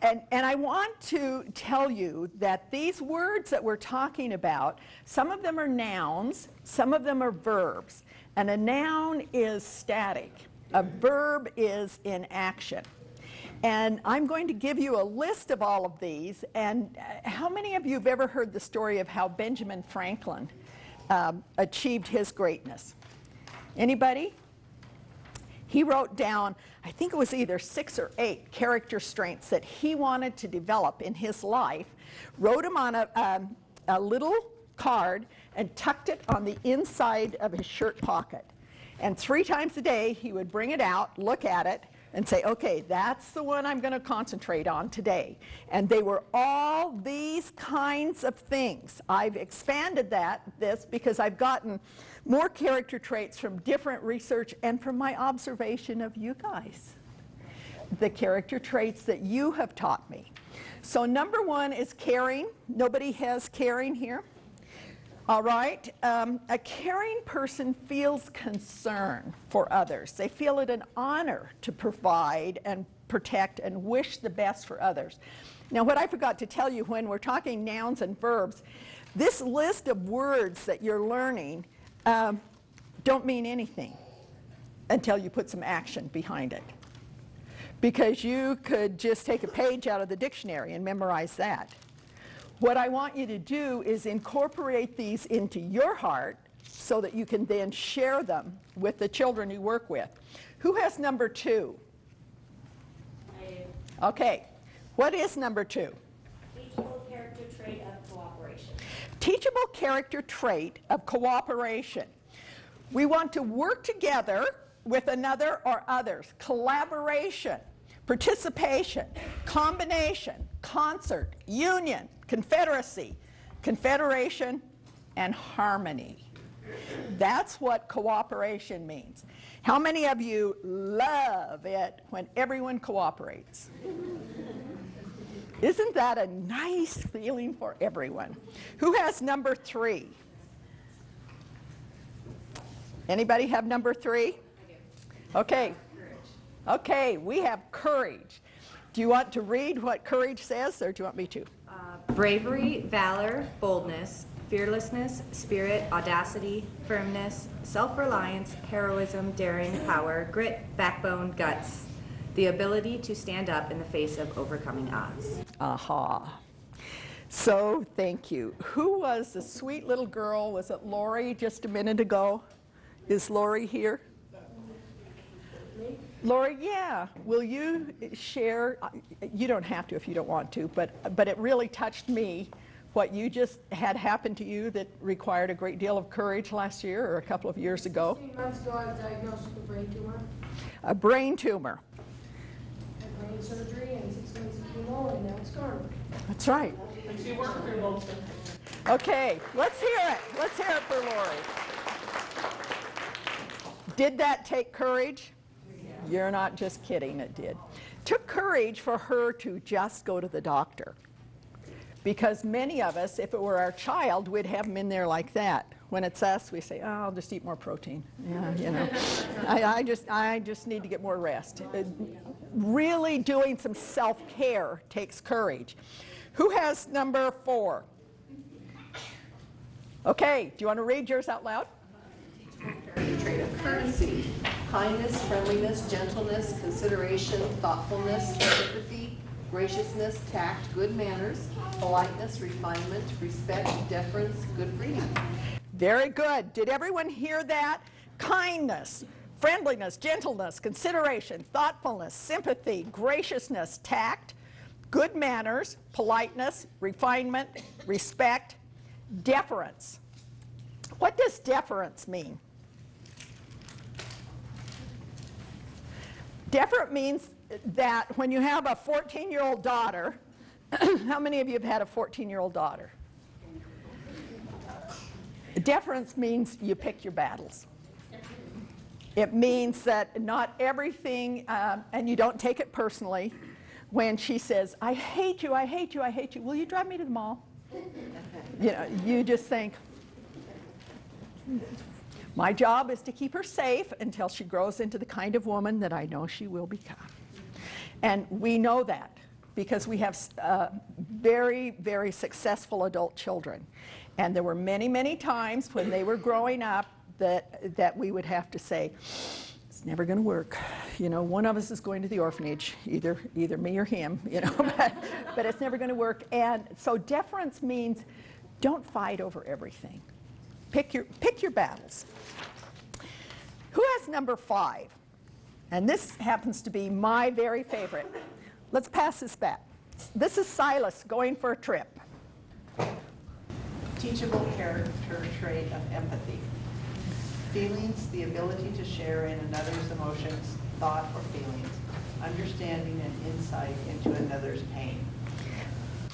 and I want to tell you that these words that we're talking about, some of them are nouns, some of them are verbs. And a noun is static. A verb is in action. And I'm going to give you a list of all of these. And how many of you have ever heard the story of how Benjamin Franklin achieved his greatness? Anybody? He wrote down, I think it was either 6 or 8 character strengths that he wanted to develop in his life, wrote them on a little card and tucked it on the inside of his shirt pocket. And 3 times a day, he would bring it out, look at it, and say, okay, that's the one I'm going to concentrate on today. And they were all these kinds of things. I've expanded this because I've gotten more character traits from different research and from my observation of you guys. The character traits that you have taught me. So number 1 is caring. Nobody has caring here? All right. A caring person feels concern for others. They feel it an honor to provide and protect and wish the best for others. Now, what I forgot to tell you when we're talking nouns and verbs, this list of words that you're learning don't mean anything until you put some action behind it. Because you could just take a page out of the dictionary and memorize that. What I want you to do is incorporate these into your heart so that you can then share them with the children you work with. Who has number 2? I do. Okay. What is number 2? Teachable character trait of cooperation. Teachable character trait of cooperation. We want to work together with another or others. Collaboration, participation, combination, concert, union, confederacy, confederation, and harmony. That's what cooperation means. How many of you love it when everyone cooperates? Isn't that a nice feeling for everyone? Who has number 3? Anybody have number 3? I do. Okay. Courage. Okay, we have courage. Do you want to read what courage says, or do you want me to? Bravery, valor, boldness, fearlessness, spirit, audacity, firmness, self-reliance, heroism, daring, power, grit, backbone, guts. The ability to stand up in the face of overcoming odds. Aha. So, thank you. Who was the sweet little girl? Was it Lori just a minute ago? Is Lori here? Lori, yeah. Will you share? You don't have to if you don't want to, but it really touched me what you just had happen to you that required a great deal of courage last year or a couple of years ago? 16 months ago, I was diagnosed with a brain tumor. A brain tumor. Had brain surgery and 6 months of chemo, and now it's gone. That's right. And she worked for most of Okay, let's hear it. Let's hear it for Lori. Did that take courage? You're not just kidding, it did. Took courage for her to just go to the doctor. Because many of us, if it were our child, we'd have them in there like that. When it's us, we say, oh, I'll just eat more protein. Yeah, you know, I just need to get more rest. Really doing some self-care takes courage. Who has number 4? Okay, do you want to read yours out loud? Character trait of courtesy, kindness, friendliness, gentleness, consideration, thoughtfulness, sympathy, graciousness, tact, good manners, politeness, refinement, respect, deference, good breeding. Very good. Did everyone hear that? Kindness, friendliness, gentleness, consideration, thoughtfulness, sympathy, graciousness, tact, good manners, politeness, refinement, respect, deference. What does deference mean? Deferent means that when you have a 14-year-old daughter, how many of you have had a 14-year-old daughter? Deference means you pick your battles. It means that not everything, and you don't take it personally, when she says, I hate you, I hate you, I hate you, will you drive me to the mall? You know, you just think, my job is to keep her safe until she grows into the kind of woman that I know she will become. And we know that because we have very, very successful adult children. And there were many, many times when they were growing up that we would have to say, it's never going to work. You know, one of us is going to the orphanage, either me or him, you know, but it's never going to work. And so deference means don't fight over everything. Pick your battles. Who has number 5? And this happens to be my very favorite. Let's pass this back. This is Silas going for a trip. Teachable character trait of empathy. Feelings, the ability to share in another's emotions, thought, or feelings, understanding and insight into another's pain.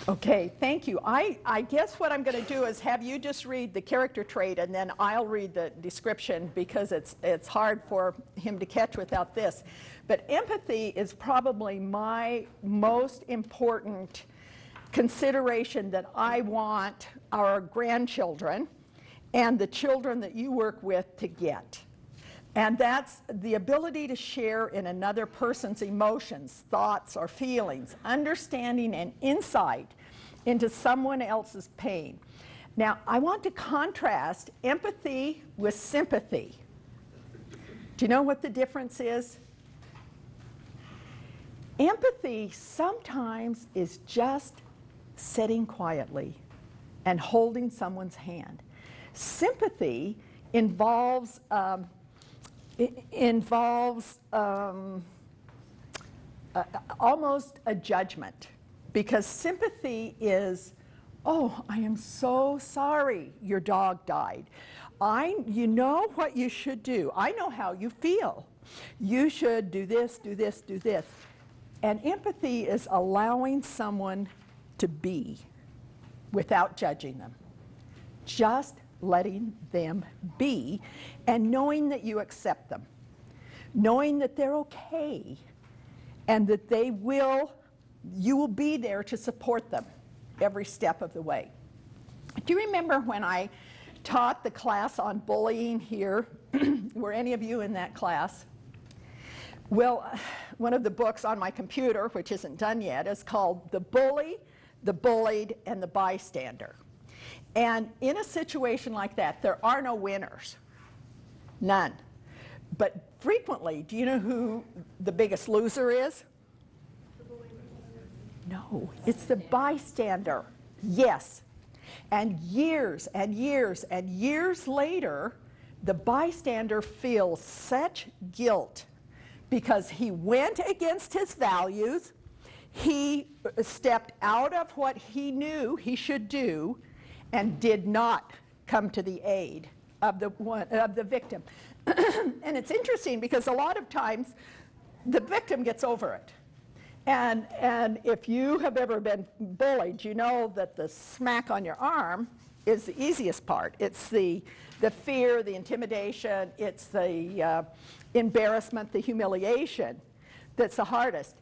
Okay, thank you. I guess what I'm going to do is have you just read the character trait and then I'll read the description because it's hard for him to catch without this. But empathy is probably my most important consideration that I want our grandchildren and the children that you work with to get. And that's the ability to share in another person's emotions, thoughts, or feelings, understanding and insight into someone else's pain. Now, I want to contrast empathy with sympathy. Do you know what the difference is? Empathy sometimes is just sitting quietly and holding someone's hand. Sympathy involves almost a judgment, because sympathy is, oh, I am so sorry your dog died. You know what you should do. I know how you feel. You should do this, do this, do this. And empathy is allowing someone to be without judging them. Just letting them be and knowing that you accept them. Knowing that they're okay and that you will be there to support them every step of the way. Do you remember when I taught the class on bullying here? Were any of you in that class? Well, one of the books on my computer, which isn't done yet, is called The Bully, the Bullied, and the Bystander. And in a situation like that, there are no winners. None. But frequently, do you know who the biggest loser is? No, it's the bystander. Yes. And years and years and years later, the bystander feels such guilt because he went against his values, He stepped out of what he knew he should do and did not come to the aid of the victim. And it's interesting because a lot of times the victim gets over it. And if you have ever been bullied, you know that the smack on your arm is the easiest part. It's the fear, the intimidation, it's the embarrassment, the humiliation that's the hardest.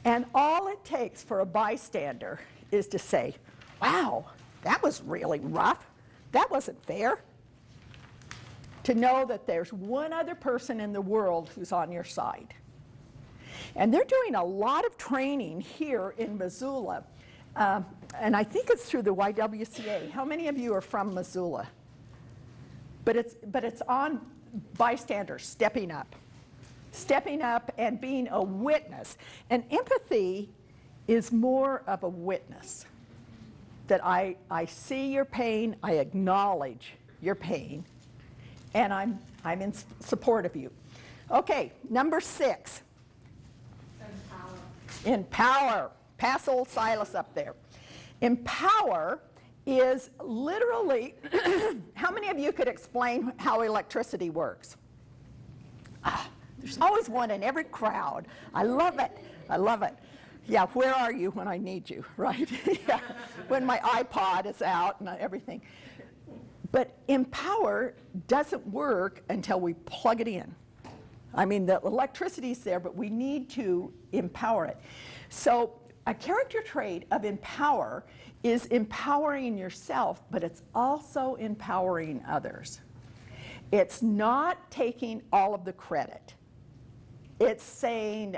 And all it takes for a bystander is to say, wow, that was really rough. That wasn't fair. To know that there's one other person in the world who's on your side. And they're doing a lot of training here in Missoula. And I think it's through the YWCA. How many of you are from Missoula? But it's on bystanders stepping up and being a witness. And empathy is more of a witness. That I see your pain, I acknowledge your pain, and I'm in support of you. Okay, number 6. Empower. Pass old Silas up there. Empower is literally, how many of you could explain how electricity works? There's always one in every crowd. I love it. I love it. Yeah, where are you when I need you, right? Yeah, when my iPod is out and everything. But empower doesn't work until we plug it in. I mean, the electricity's there, but we need to empower it. So a character trait of empower is empowering yourself, but it's also empowering others. It's not taking all of the credit. It's saying,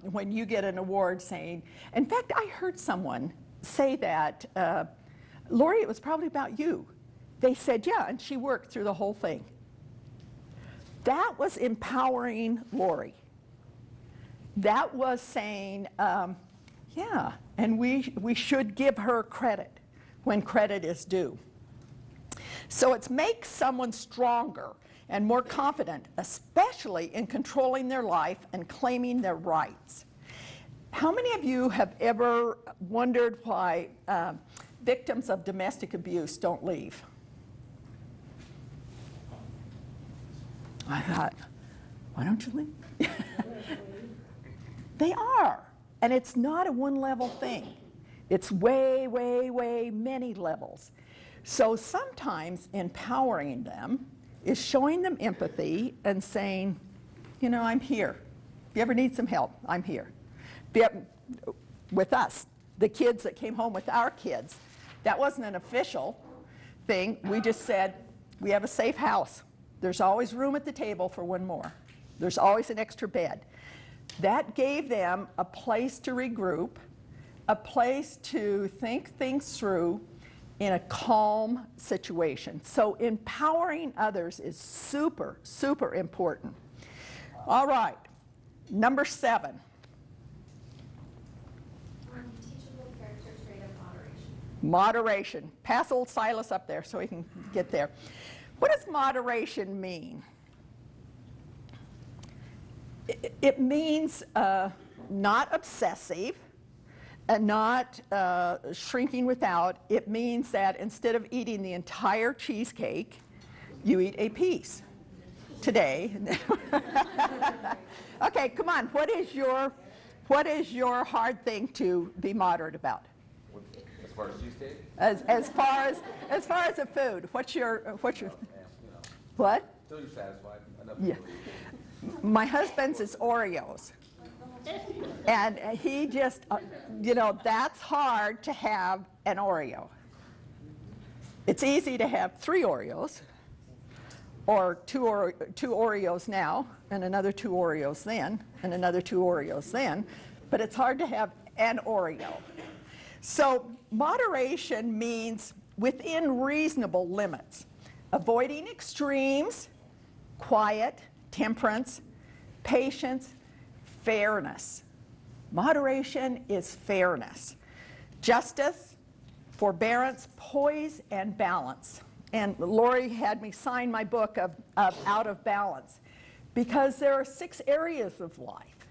when you get an award, saying, in fact, I heard someone say that, Lori, it was probably about you. They said, yeah, and she worked through the whole thing. That was empowering Lori. That was saying, yeah, and we should give her credit when credit is due. So it's make someone stronger and more confident, especially in controlling their life and claiming their rights. How many of you have ever wondered why victims of domestic abuse don't leave? I thought, why don't you leave? They are. And it's not a one-level thing. It's way, way, way many levels. So sometimes empowering them is showing them empathy and saying, you know, I'm here. If you ever need some help, I'm here. With us, the kids that came home with our kids, that wasn't an official thing. We just said, we have a safe house. There's always room at the table for one more. There's always an extra bed. That gave them a place to regroup, a place to think things through in a calm situation. So empowering others is super, super important. All right, number 7. Teachable character trait of moderation. Moderation. Pass old Silas up there so he can get there. What does moderation mean? It means not obsessive and not shrinking without. It means that instead of eating the entire cheesecake, you eat a piece today. Okay, come on. What is your hard thing to be moderate about? As far as cheesecake? As far as the food, what's your what? Until you're satisfied. Enough. Yeah. My husband's is Oreos. And he just, that's hard to have an Oreo. It's easy to have 3 Oreos, or two Oreos now, and another 2 Oreos then, and another 2 Oreos then, but it's hard to have an Oreo. So moderation means within reasonable limits, avoiding extremes, quiet, temperance, patience, fairness. Moderation is fairness. Justice, forbearance, poise, and balance. And Lori had me sign my book of Out of Balance, because there are 6 areas of life,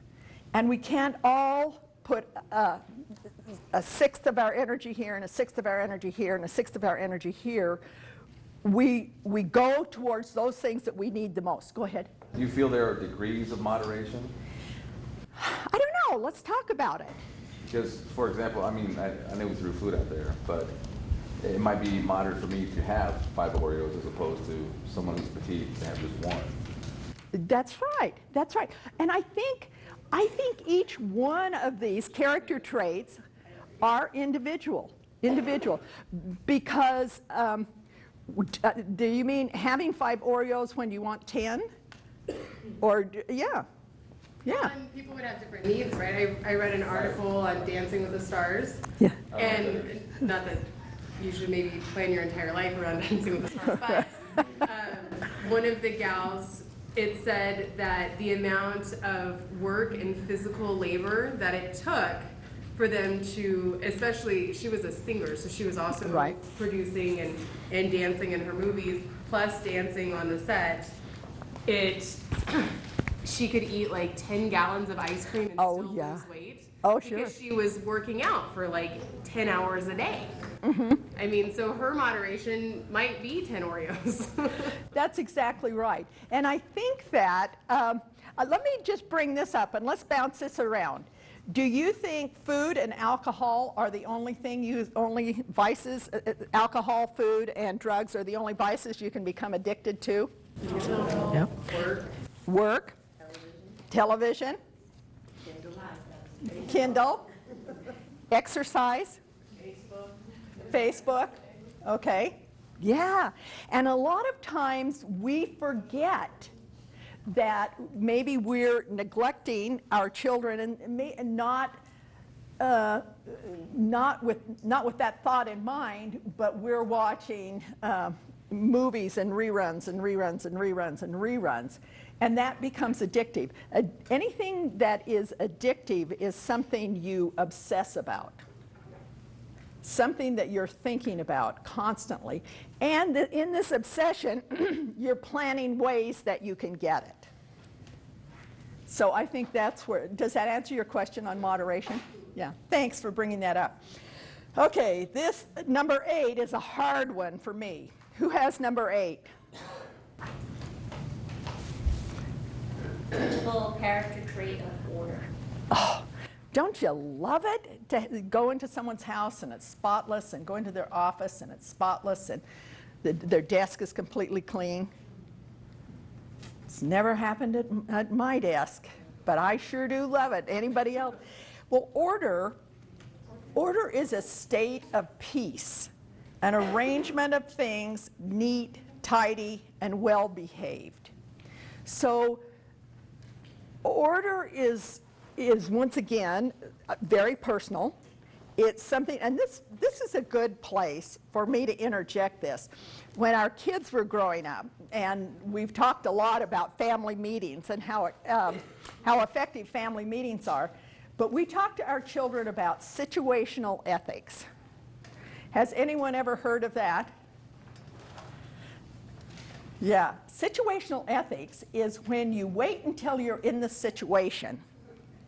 and we can't all put a sixth of our energy here and a sixth of our energy here and a sixth of our energy here, we go towards those things that we need the most. Go ahead. Do you feel there are degrees of moderation? I don't know. Let's talk about it. Because, for example, I mean, I know we threw food out there, but it might be moderate for me to have 5 Oreos as opposed to someone who's petite to have just 1. That's right. That's right. And I think each one of these character traits are individual, because do you mean having 5 Oreos when you want 10? Or, yeah. And people would have different needs, right? I read an article on Dancing with the Stars. Yeah. And not that you should maybe plan your entire life around Dancing with the Stars, but one of the gals, it said that the amount of work and physical labor that it took for them to, especially, she was a singer, so she was also producing and dancing in her movies, plus dancing on the set. She could eat like 10 gallons of ice cream and still lose weight. Oh, sure. Because she was working out for like 10 hours a day. I mean, so her moderation might be 10 Oreos. That's exactly right. And I think that, let me just bring this up and let's bounce this around. Do you think food and alcohol are the only only vices, alcohol, food, and drugs are the only vices you can become addicted to? Yeah. Work. Television. Kindle. Exercise. Facebook. Okay. Yeah. And a lot of times we forget that maybe we're neglecting our children and not with that thought in mind, but we're watching movies and reruns and reruns and reruns and reruns, and that becomes addictive. Anything that is addictive is something you obsess about, something that you're thinking about constantly, and in this obsession you're planning ways that you can get it. So I think that's where, does that answer your question on moderation? Yeah, thanks for bringing that up. Okay, this number 8 is a hard one for me. Who has number 8? Teachable character trait of order. Oh, don't you love it to go into someone's house and it's spotless, and go into their office and it's spotless, and their desk is completely clean? It's never happened at my desk, but I sure do love it. Anybody else? Well, order is a state of peace, an arrangement of things neat, tidy, and well behaved. So order is once again very personal. It's something, and this is a good place for me to interject this. When our kids were growing up, and we've talked a lot about family meetings and how effective family meetings are, but we talked to our children about situational ethics. Has anyone ever heard of that? Yeah, situational ethics is when you wait until you're in the situation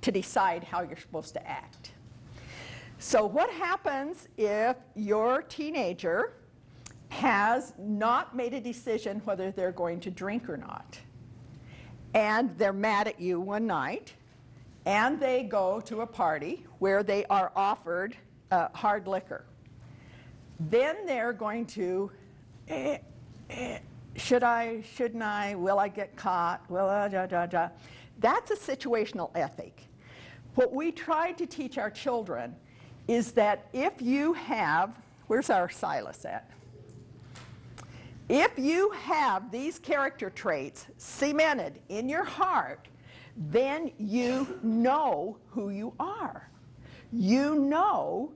to decide how you're supposed to act. So what happens if your teenager has not made a decision whether they're going to drink or not, and they're mad at you one night, and they go to a party where they are offered hard liquor? Then they're going to, should I, shouldn't I, will I get caught, That's a situational ethic. What we try to teach our children is that if you have, where's our Silas at? If you have these character traits cemented in your heart, then you know who you are. You know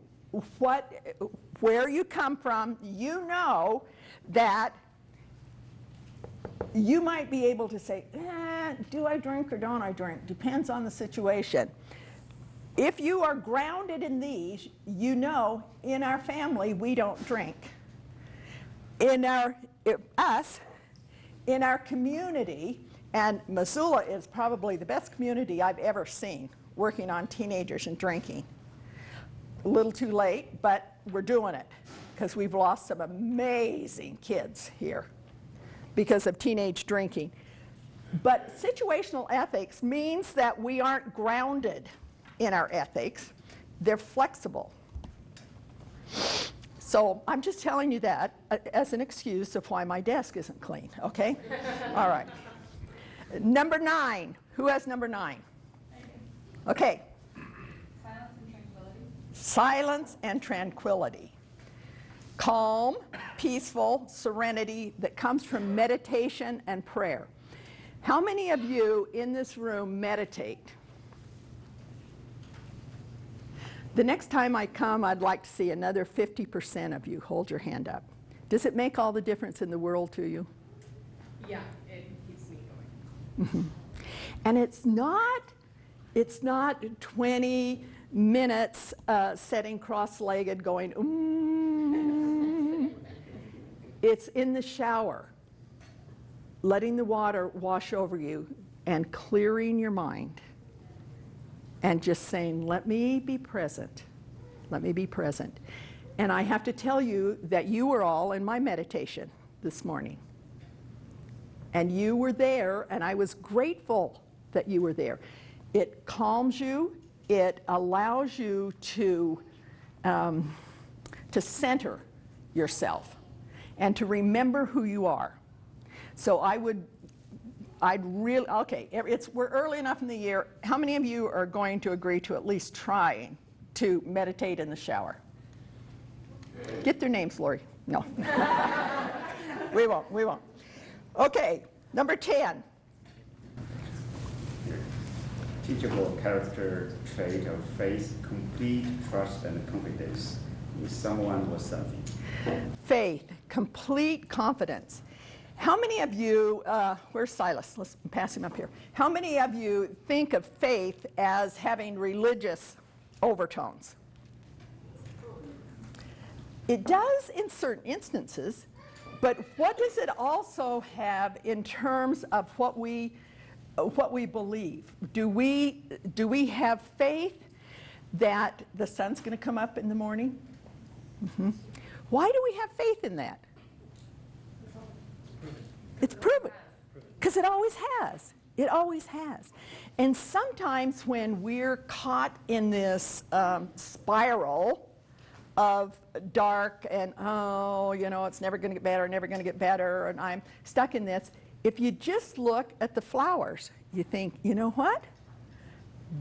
where you come from. You know that you might be able to say, do I drink or don't I drink? Depends on the situation. If you are grounded in these, you know in our family we don't drink. In our community, And Missoula is probably the best community I've ever seen working on teenagers and drinking. A little too late, but we're doing it because we've lost some amazing kids here because of teenage drinking. But situational ethics means that we aren't grounded in our ethics. They're flexible. So I'm just telling you that as an excuse of why my desk isn't clean, okay? All right. Number 9. Who has number 9? Okay. Silence and tranquility. Silence and tranquility. Calm, peaceful, serenity that comes from meditation and prayer. How many of you in this room meditate? The next time I come, I'd like to see another 50% of you. Hold your hand up. Does it make all the difference in the world to you? Yeah, it keeps me going. And it's not 20 minutes sitting cross-legged going, It's in the shower, letting the water wash over you and clearing your mind and just saying, let me be present. Let me be present. And I have to tell you that you were all in my meditation this morning. And you were there, and I was grateful that you were there. It calms you. It allows you to center yourself and to remember who you are. So we're early enough in the year. How many of you are going to agree to at least trying to meditate in the shower? Get their names, Lori. No. We won't. Okay, number 10. Teachable character trait of faith, complete trust and confidence in someone or something. Faith, complete confidence. How many of you, where's Silas? Let's pass him up here. How many of you think of faith as having religious overtones? It does in certain instances, but what does it also have in terms of what we believe? Do we have faith that the sun's going to come up in the morning? Mm-hmm. Why do we have faith in that? It's proven. Because it always has. It always has. And sometimes when we're caught in this spiral of dark and, it's never going to get better, never going to get better, and I'm stuck in this, if you just look at the flowers, you think, you know what?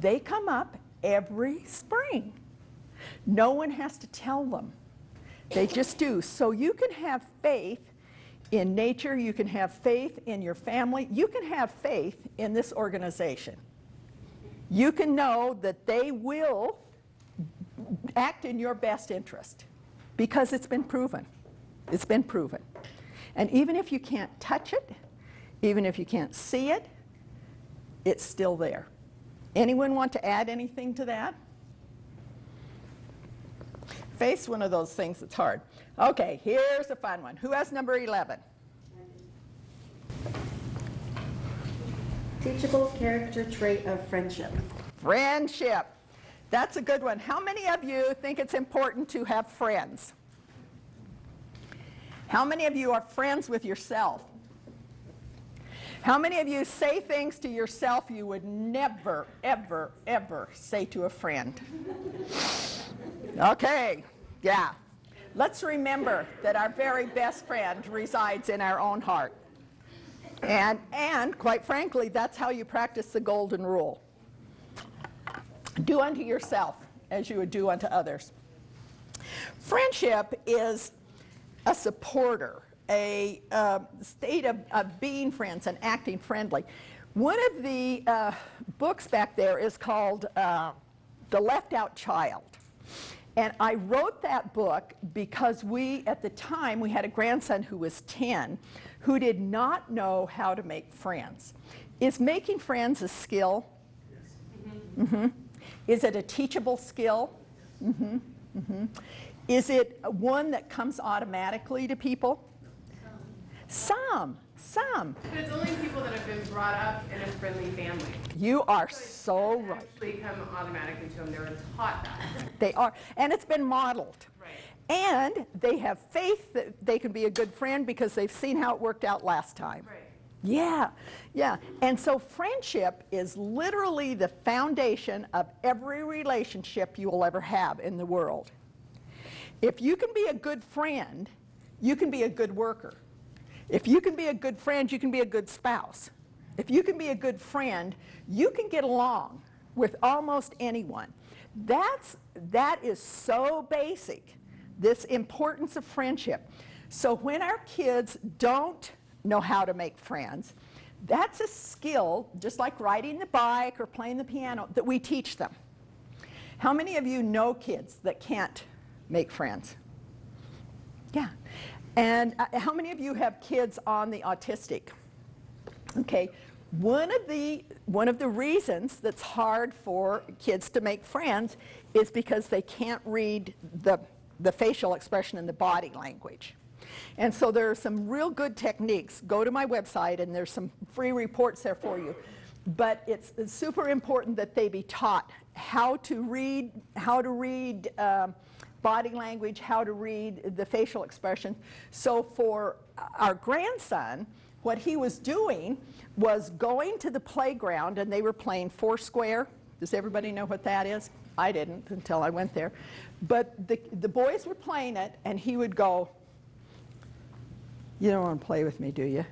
They come up every spring. No one has to tell them. They just do. So you can have faith in nature, you can have faith in your family, you can have faith in this organization. You can know that they will act in your best interest because it's been proven. It's been proven. And even if you can't touch it, even if you can't see it, it's still there. Anyone want to add anything to that? Faith's one of those things that's hard. Okay, here's a fun one. Who has number 11? Teachable character trait of friendship. Friendship. That's a good one. How many of you think it's important to have friends? How many of you are friends with yourself? How many of you say things to yourself you would never, ever, ever say to a friend? Okay, yeah. Let's remember that our very best friend resides in our own heart. And quite frankly, that's how you practice the golden rule. Do unto yourself as you would do unto others. Friendship is a supporter, a state of being friends and acting friendly. One of the books back there is called The Left Out Child. And I wrote that book because at the time, we had a grandson who was 10 who did not know how to make friends. Is making friends a skill? Yes. Mm-hmm. Is it a teachable skill? Mm-hmm. Mm-hmm. Is it one that comes automatically to people? Some. Some. But it's only people that have been brought up in a friendly family. You are So so it right. actually come automatically to them. They were taught that. They are, and it's been modeled. Right. And they have faith that they can be a good friend because they've seen how it worked out last time. Right. Yeah, yeah. And so friendship is literally the foundation of every relationship you will ever have in the world. If you can be a good friend, you can be a good worker. If you can be a good friend, you can be a good spouse. If you can be a good friend, you can get along with almost anyone. That is so basic, this importance of friendship. So when our kids don't know how to make friends, that's a skill, just like riding the bike or playing the piano, that we teach them. How many of you know kids that can't make friends? Yeah. And how many of you have kids on the autistic? Okay. One of the reasons that's hard for kids to make friends is because they can't read the facial expression and the body language. And so there are some real good techniques. Go to my website and there's some free reports there for you. But it's super important that they be taught how to read body language, how to read the facial expression. So for our grandson, what he was doing was going to the playground, and they were playing Foursquare. Does everybody know what that is? I didn't until I went there. But the boys were playing it, and he would go, "You don't want to play with me, do you?"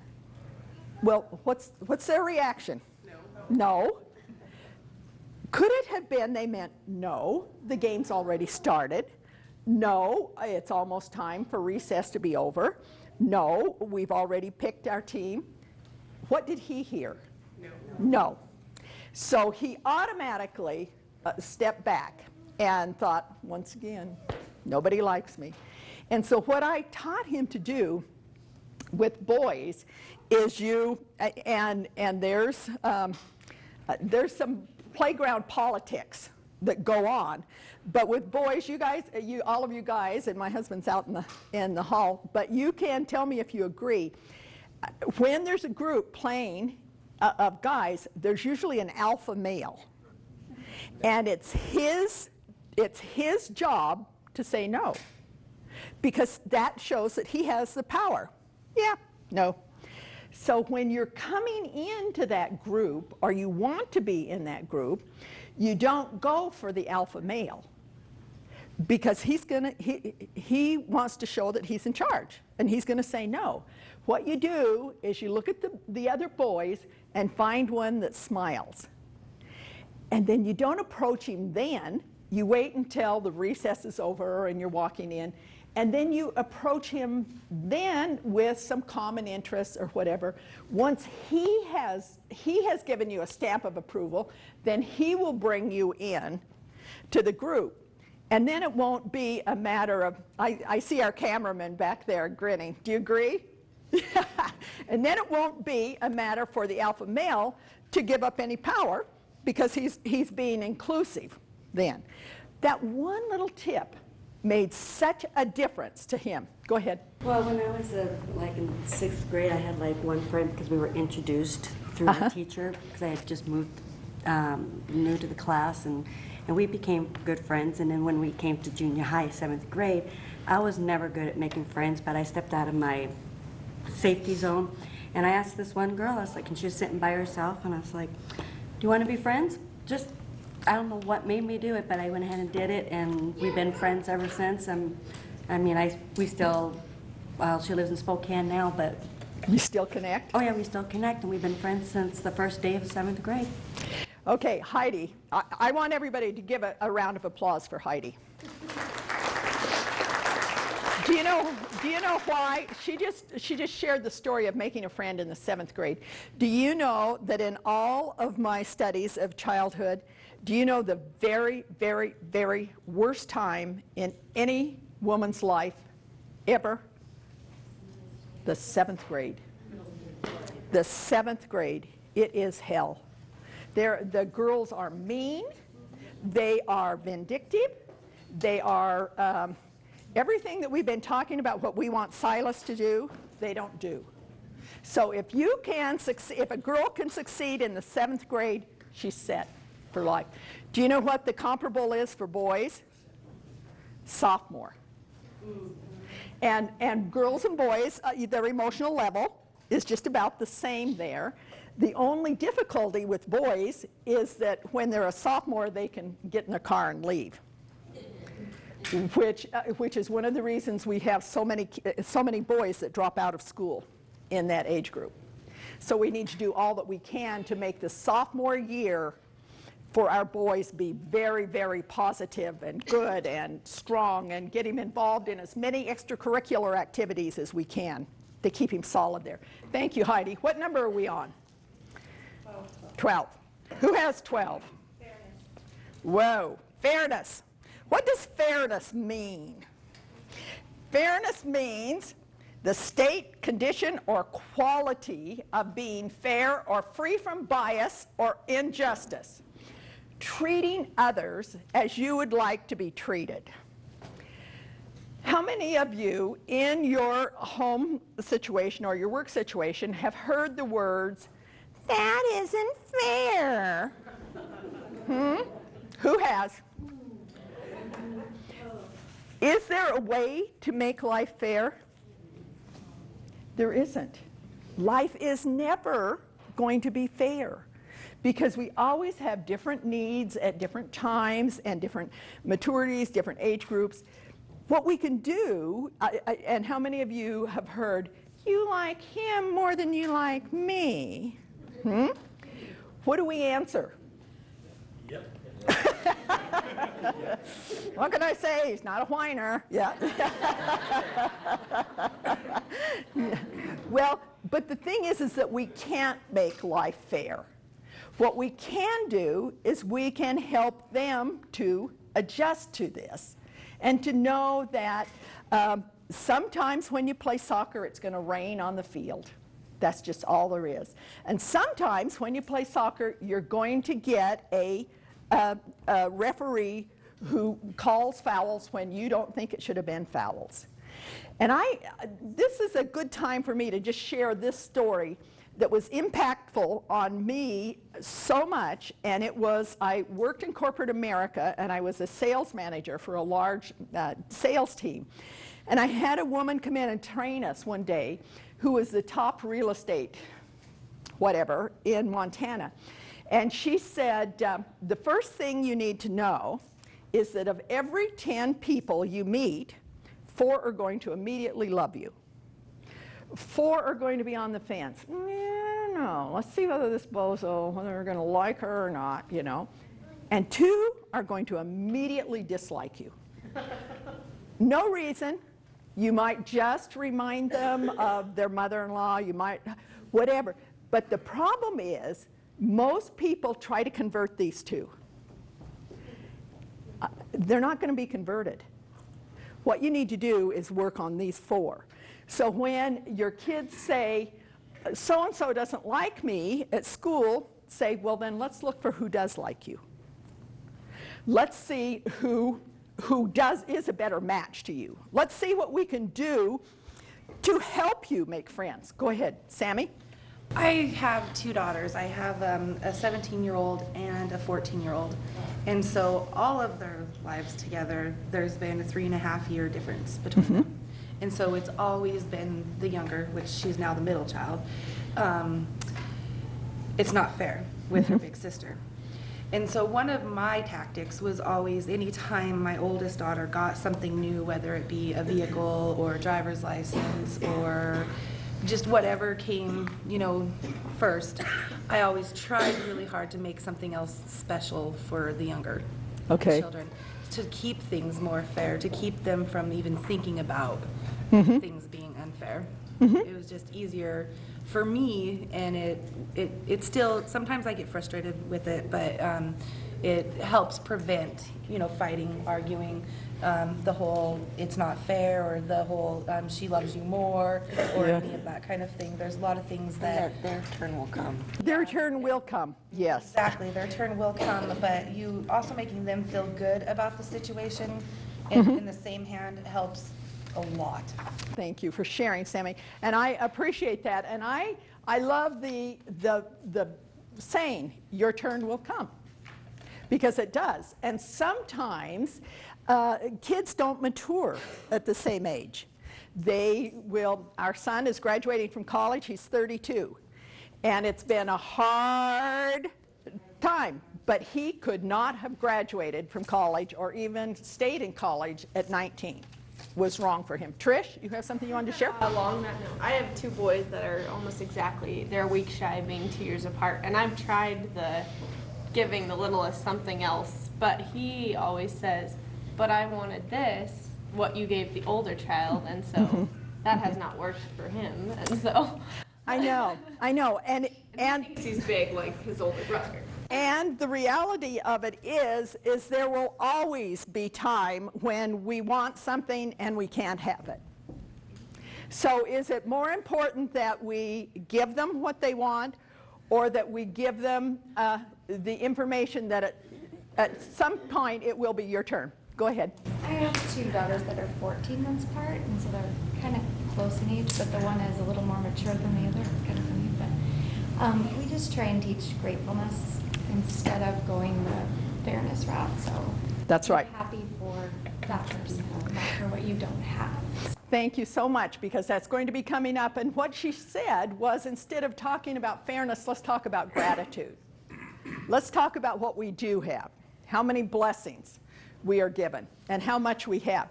Well, what's their reaction? No. Could it have been they meant, no, the game's already started. No, it's almost time for recess to be over. No, we've already picked our team. What did he hear? No. So he automatically stepped back and thought, once again, nobody likes me. And so what I taught him to do with boys is and there's some playground politics that go on. But with boys, you guys, all of you guys, and my husband's out in the hall, but you can tell me if you agree. When there's a group playing of guys, there's usually an alpha male. And it's his job to say no, because that shows that he has the power. Yeah, no. So when you're coming into that group, or you want to be in that group, you don't go for the alpha male, because he wants to show that he's in charge, and he's going to say no. What you do is you look at the other boys and find one that smiles. And then you don't approach him then. You wait until the recess is over and you're walking in, and then you approach him then with some common interests or whatever. Once he has given you a stamp of approval, then he will bring you in to the group. And then it won't be a matter of, I see our cameraman back there grinning. Do you agree? And then it won't be a matter for the alpha male to give up any power, because he's being inclusive then. That one little tip made such a difference to him. Go ahead. Well, when I was like in 6th grade, I had like one friend because we were introduced through my teacher, because I had just moved new to the class, and we became good friends. And then when we came to junior high, 7th grade, I was never good at making friends, but I stepped out of my safety zone. And I asked this one girl, I was like, and she was sitting by herself, and I was like, "Do you want to be friends?" Just, I don't know what made me do it, but I went ahead and did it, and we've been friends ever since. We still, well, she lives in Spokane now, but. You still connect? Oh yeah, we still connect, and we've been friends since the first day of 7th grade. Okay, Heidi, I want everybody to give a round of applause for Heidi. Do you know why? She just shared the story of making a friend in the 7th grade. Do you know that in all of my studies of childhood, do you know the very, very, very worst time in any woman's life ever? The 7th grade. The 7th grade. It is hell. The girls are mean. They are vindictive. They are everything that we've been talking about, what we want Silas to do, they don't do. So if you can succeed, if a girl can succeed in the 7th grade, she's set for life. Do you know what the comparable is for boys? Sophomore. And girls and boys, their emotional level is just about the same there. The only difficulty with boys is that when they're a sophomore, they can get in their car and leave, which is one of the reasons we have so many boys that drop out of school in that age group. So we need to do all that we can to make the sophomore year for our boys be very, very positive and good and strong, and get him involved in as many extracurricular activities as we can to keep him solid there. Thank you, Heidi. What number are we on? 12. Who has 12? Fairness. Whoa, fairness. What does fairness mean? Fairness means the state, condition, or quality of being fair or free from bias or injustice. Treating others as you would like to be treated. How many of you in your home situation or your work situation have heard the words, "That isn't fair"? Who has? Is there a way to make life fair? There isn't. Life is never going to be fair, because we always have different needs at different times and different maturities, different age groups. What we can do, and how many of you have heard, "You like him more than you like me"? What do we answer? Yep. What can I say? He's not a whiner. Yeah. Well, but the thing is that we can't make life fair. What we can do is we can help them to adjust to this and to know that sometimes when you play soccer, it's going to rain on the field. That's just all there is. And sometimes when you play soccer, you're going to get a referee who calls fouls when you don't think it should have been fouls. And this is a good time for me to just share this story that was impactful on me so much, and it was, I worked in corporate America, and I was a sales manager for a large sales team. And I had a woman come in and train us one day who was the top real estate whatever in Montana. And she said, the first thing you need to know is that of every 10 people you meet, 4 are going to immediately love you. 4 are going to be on the fence. I don't know. Let's see whether this bozo, whether we're going to like her or not, you know. And 2 are going to immediately dislike you. No reason. You might just remind them of their mother-in-law. You might, whatever. But the problem is, most people try to convert these 2. They're not going to be converted. What you need to do is work on these 4. So when your kids say, so-and-so doesn't like me at school, say, well, then let's look for who does like you. Let's see who is a better match to you. Let's see what we can do to help you make friends. Go ahead, Sammy. I have 2 daughters. I have a 17-year-old and a 14-year-old. And so all of their lives together, there's been a 3.5-year difference between them. And so it's always been the younger, which she's now the middle child. It's not fair with her big sister. And so one of my tactics was always, anytime my oldest daughter got something new, whether it be a vehicle or a driver's license or just whatever came, you know, first, I always tried really hard to make something else special for the younger children, to keep things more fair, to keep them from even thinking about things being unfair. It was just easier for me, and it still, sometimes I get frustrated with it, but it helps prevent, you know, fighting, arguing, the whole it's not fair, or the whole she loves you more, or any of that kind of thing. There's a lot of things that Their turn will come. Their turn will come, yes. Exactly, their turn will come, but you also making them feel good about the situation in the same hand helps a lot. Thank you for sharing, Sammy. And I appreciate that. And I love the saying, your turn will come. Because it does. And sometimes kids don't mature at the same age. They will, our son is graduating from college, he's 32. And it's been a hard time. But he could not have graduated from college or even stayed in college at 19. Was wrong for him. Trish, you have something you wanted to share? Along that note, I have two boys that are almost exactly, they're a week shy of being 2 years apart. And I've tried the giving the littlest something else, but he always says, but I wanted this, what you gave the older child, and so that has not worked for him. And so I know. And he thinks he's big like his older brother. And the reality of it is there will always be time when we want something and we can't have it. So is it more important that we give them what they want, or that we give them the information that at some point it will be your turn? Go ahead. I have two daughters that are 14 months apart, and so they're kind of close in age, but the one is a little more mature than the other. It's kind of funny, but we just try and teach gratefulness instead of going the fairness route. So that's right. Be happy for that person, not for what you don't have. Thank you so much, because that's going to be coming up. And what she said was, instead of talking about fairness, let's talk about gratitude. Let's talk about what we do have, how many blessings we are given, and how much we have.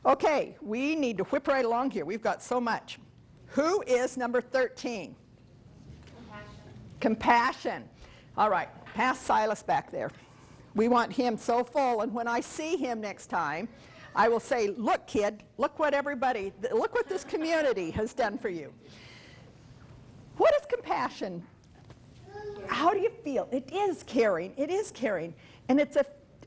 Okay, we need to whip right along here. We've got so much. Who is number 13? Compassion. All right, pass Silas back there. We want him so full, and when I see him next time, I will say, look, kid, look what this community has done for you. What is compassion? How do you feel? It is caring. It is caring. And it's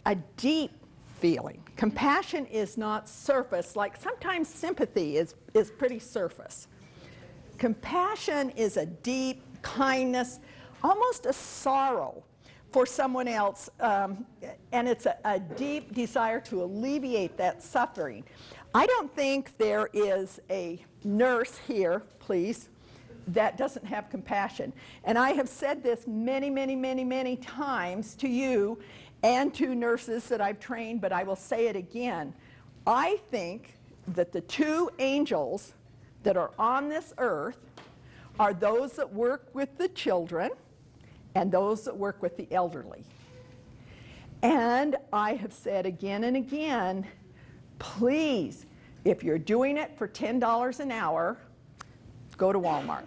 a deep feeling. Compassion is not surface, like sometimes sympathy is pretty surface. Compassion is a deep kindness, almost a sorrow for someone else, and it's a deep desire to alleviate that suffering. I don't think there is a nurse here, please, that doesn't have compassion. And I have said this many, many, many, many times to you and to nurses that I've trained, but I will say it again. I think that the two angels that are on this earth are those that work with the children and those that work with the elderly. And I have said again and again, please, if you're doing it for $10 an hour, go to Walmart.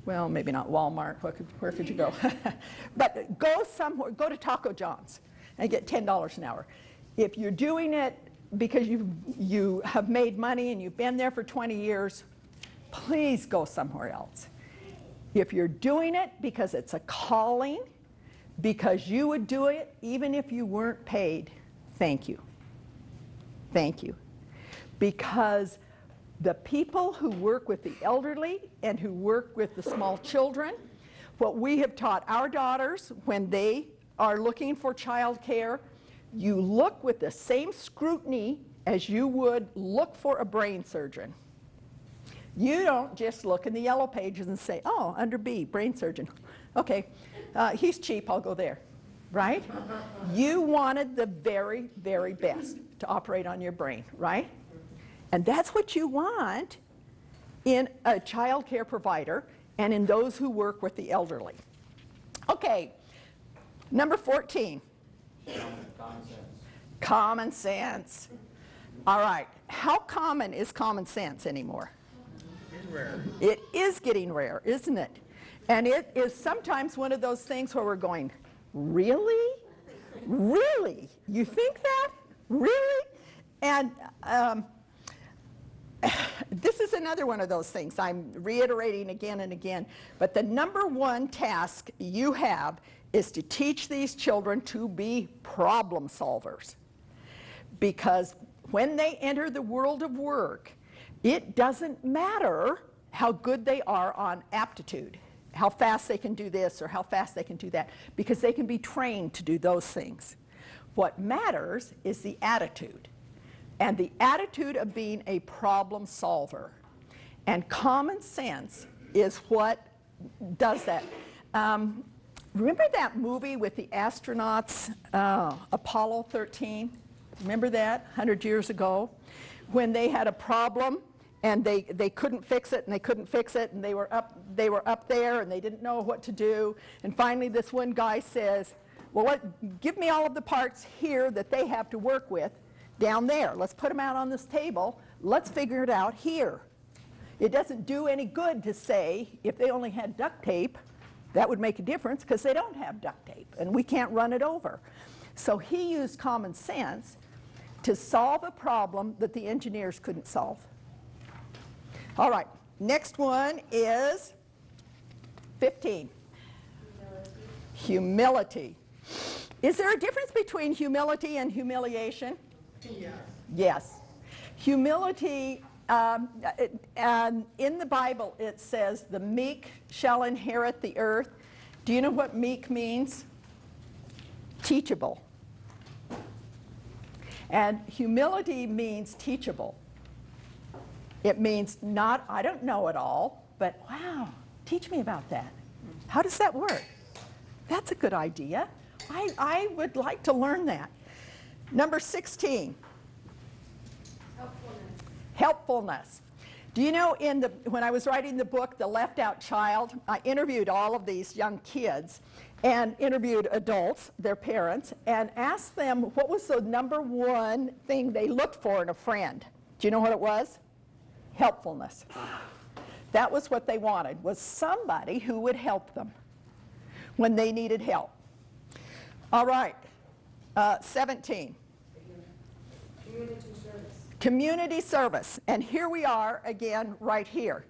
Well, maybe not Walmart. Where could you go? But go somewhere. Go to Taco John's and get $10 an hour. If you're doing it because you have made money and you've been there for 20 years, please go somewhere else. If you're doing it because it's a calling, because you would do it even if you weren't paid, thank you. Thank you. Because the people who work with the elderly and who work with the small children, what we have taught our daughters when they are looking for child care, you look with the same scrutiny as you would look for a brain surgeon. You don't just look in the yellow pages and say, oh, under B, brain surgeon. Okay, he's cheap, I'll go there, right? You wanted the very, very best to operate on your brain, right? And that's what you want in a child care provider and in those who work with the elderly. Okay, number 14. Common sense. Common sense. All right, how common is common sense anymore? Rare. It is getting rare, isn't it? And it is sometimes one of those things where we're going, really? Really? You think that? Really? And this is another one of those things I'm reiterating again and again. But the number one task you have is to teach these children to be problem solvers. Because when they enter the world of work, it doesn't matter how good they are on aptitude, how fast they can do this or how fast they can do that, because they can be trained to do those things. What matters is the attitude. and the attitude of being a problem solver. And common sense is what does that. Remember that movie with the astronauts, Apollo 13? Remember that, 100 years ago? When they had a problem and they couldn't fix it and they couldn't fix it, and they were up there and they didn't know what to do. And finally this one guy says, well, give me all of the parts here that they have to work with down there. Let's put them out on this table. Let's figure it out here. It doesn't do any good to say, if they only had duct tape, that would make a difference, because they don't have duct tape and we can't run it over. So he used common sense to solve a problem that the engineers couldn't solve. All right, next one is 15. Humility. Is there a difference between humility and humiliation? Yes. Yes. Humility, in the Bible it says, the meek shall inherit the earth. Do you know what meek means? Teachable. And humility means teachable. It means not, I don't know it all, but wow, teach me about that. How does that work? That's a good idea. I would like to learn that. Number 16. Helpfulness. Do you know, when I was writing the book, The Left Out Child, I interviewed all of these young kids and interviewed adults, their parents, and asked them what was the number one thing they looked for in a friend. Do you know what it was? Helpfulness. That was what they wanted, was somebody who would help them when they needed help. All right, 17. Community service. Community service. And here we are again right here.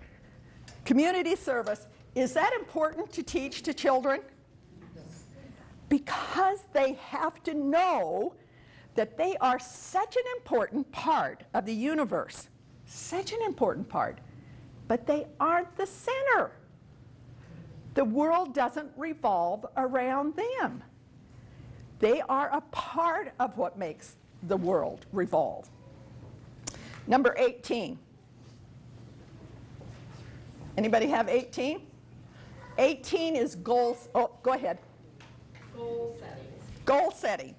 Community service. Is that important to teach to children? Because they have to know that they are such an important part of the universe. Such an important part. But they aren't the center. The world doesn't revolve around them. They are a part of what makes the world revolve. Number 18. Anybody have 18? 18 is goals. Oh, go ahead. Goal setting. Goal setting.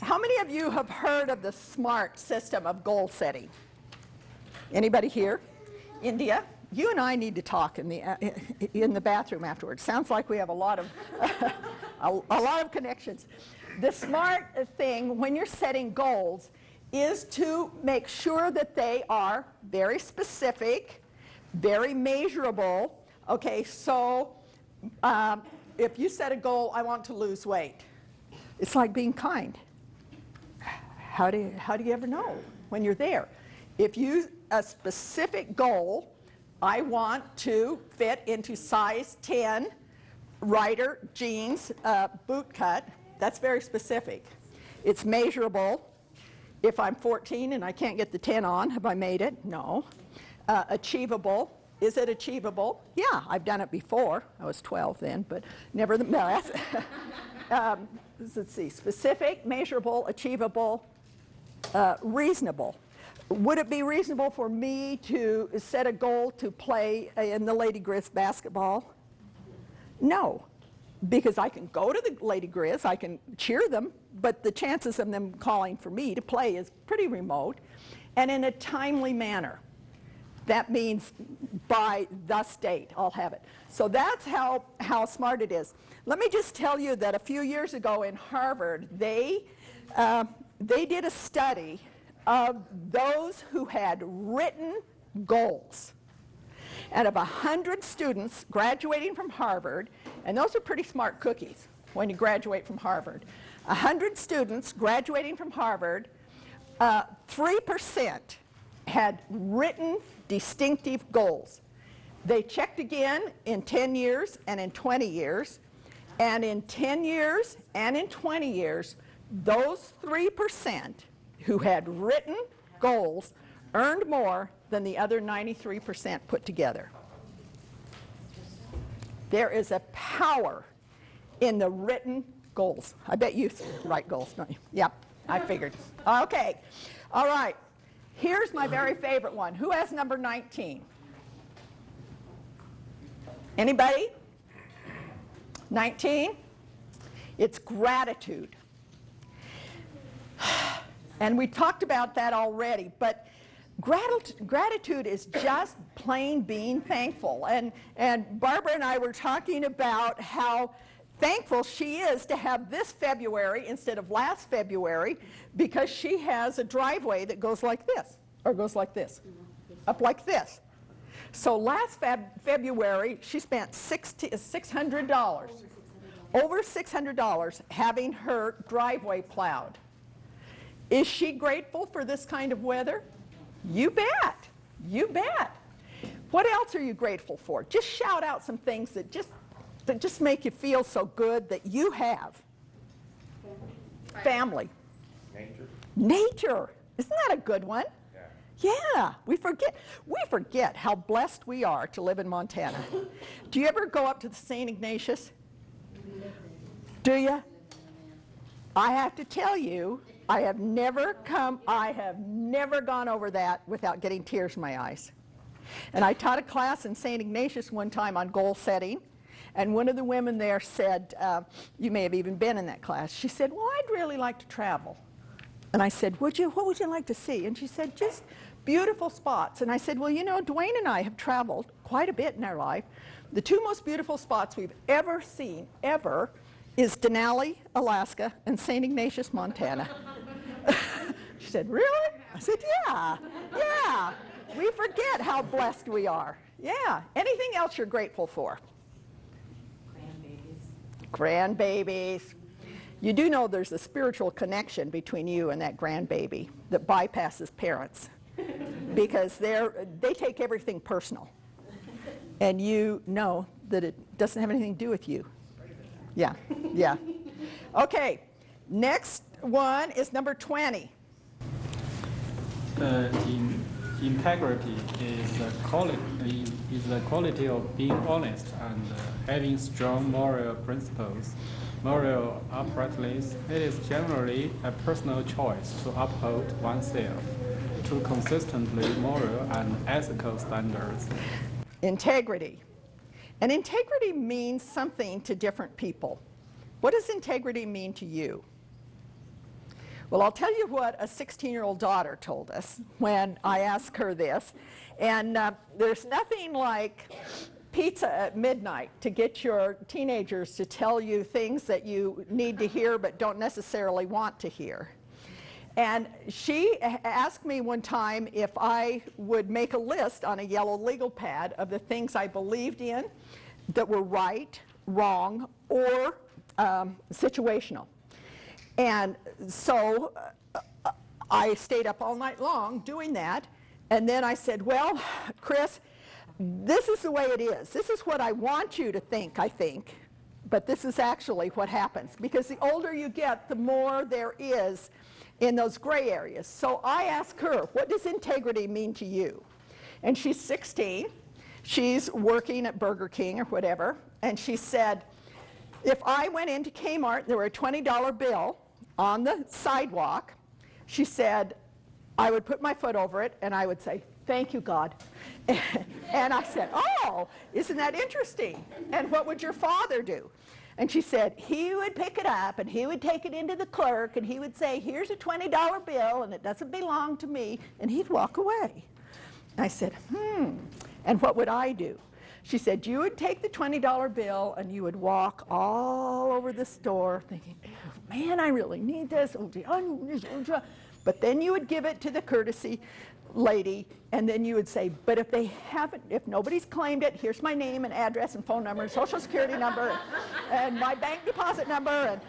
How many of you have heard of the SMART system of goal setting? Anybody here? India? You and I need to talk in the bathroom afterwards. Sounds like we have a lot of a lot of connections. The SMART thing, when you're setting goals, is to make sure that they are very specific, very measurable. Okay, so if you set a goal, I want to lose weight, it's like being kind. How do you ever know when you're there? If you a specific goal, I want to fit into size 10 Rider jeans boot cut. That's very specific. It's measurable. If I'm 14 and I can't get the 10 on, have I made it? No. Achievable. Is it achievable? Yeah, I've done it before. I was 12 then, but nevertheless. Let's see. Specific, measurable, achievable, reasonable. Would it be reasonable for me to set a goal to play in the Lady Grizz basketball? No, because I can go to the Lady Grizz, I can cheer them, but the chances of them calling for me to play is pretty remote, and in a timely manner. That means by this date, I'll have it. So that's how smart it is. Let me just tell you that a few years ago in Harvard, they did a study of those who had written goals. And of 100 students graduating from Harvard, and those are pretty smart cookies when you graduate from Harvard. 100 students graduating from Harvard, 3% had written distinctive goals. They checked again in 10 years and in 20 years. And in 10 years and in 20 years, those 3% who had written goals earned more than the other 93% put together. There is a power in the written goals. I bet you write goals, don't you? Yep, I figured. Okay, all right. Here's my very favorite one. Who has number 19? Anybody? 19? It's gratitude. And we talked about that already, but gratitude is just plain being thankful. And Barbara and I were talking about how thankful she is to have this February instead of last February, because she has a driveway that goes like this, or goes like this, up like this. So last February, she spent $600, over $600 having her driveway plowed. Is she grateful for this kind of weather? You bet. You bet. What else are you grateful for? Just shout out some things that just make you feel so good that you have. Family. Nature. Nature. Isn't that a good one? Yeah, we forget how blessed we are to live in Montana. Do you ever go up to the St. Ignatius? Do you? I have to tell you, I have never gone over that without getting tears in my eyes. And I taught a class in St. Ignatius one time on goal setting, and one of the women there said, you may have even been in that class, she said, well, I'd really like to travel. And I said, would you? What would you like to see? And she said, just beautiful spots. And I said, well, you know, Dwayne and I have traveled quite a bit in our life. The two most beautiful spots we've ever seen, ever, is Denali, Alaska, and St. Ignatius, Montana. She said, really? I said, yeah. We forget how blessed we are. Yeah. Anything else you're grateful for? Grandbabies. You do know there's a spiritual connection between you and that grandbaby that bypasses parents, because they take everything personal, and you know that it doesn't have anything to do with you. Yeah. Okay, next one is number 20. Integrity is the quality of being honest and having strong moral principles. Moral uprightness, it is generally a personal choice to uphold oneself to consistently moral and ethical standards. Integrity. And integrity means something to different people. What does integrity mean to you? Well, I'll tell you what a 16-year-old daughter told us when I asked her this. And there's nothing like pizza at midnight to get your teenagers to tell you things that you need to hear but don't necessarily want to hear. And she asked me one time if I would make a list on a yellow legal pad of the things I believed in that were right, wrong, or situational. And so I stayed up all night long doing that. And then I said, well, Chris, this is the way it is. This is what I want you to think, I think. But this is actually what happens. Because the older you get, the more there is in those gray areas. So I asked her, what does integrity mean to you? And she's 16. She's working at Burger King or whatever. And she said, if I went into Kmart, there were a $20 bill on the sidewalk, she said, I would put my foot over it and I would say, thank you, God. And I said, oh, isn't that interesting? And what would your father do? And she said, he would pick it up and he would take it into the clerk and he would say, here's a $20 bill and it doesn't belong to me, and he'd walk away. I said, and what would I do? She said, you would take the $20 bill and you would walk all over the store thinking, man, I really need this. But then you would give it to the courtesy lady, and then you would say, but if nobody's claimed it, here's my name and address and phone number and social security number and my bank deposit number, and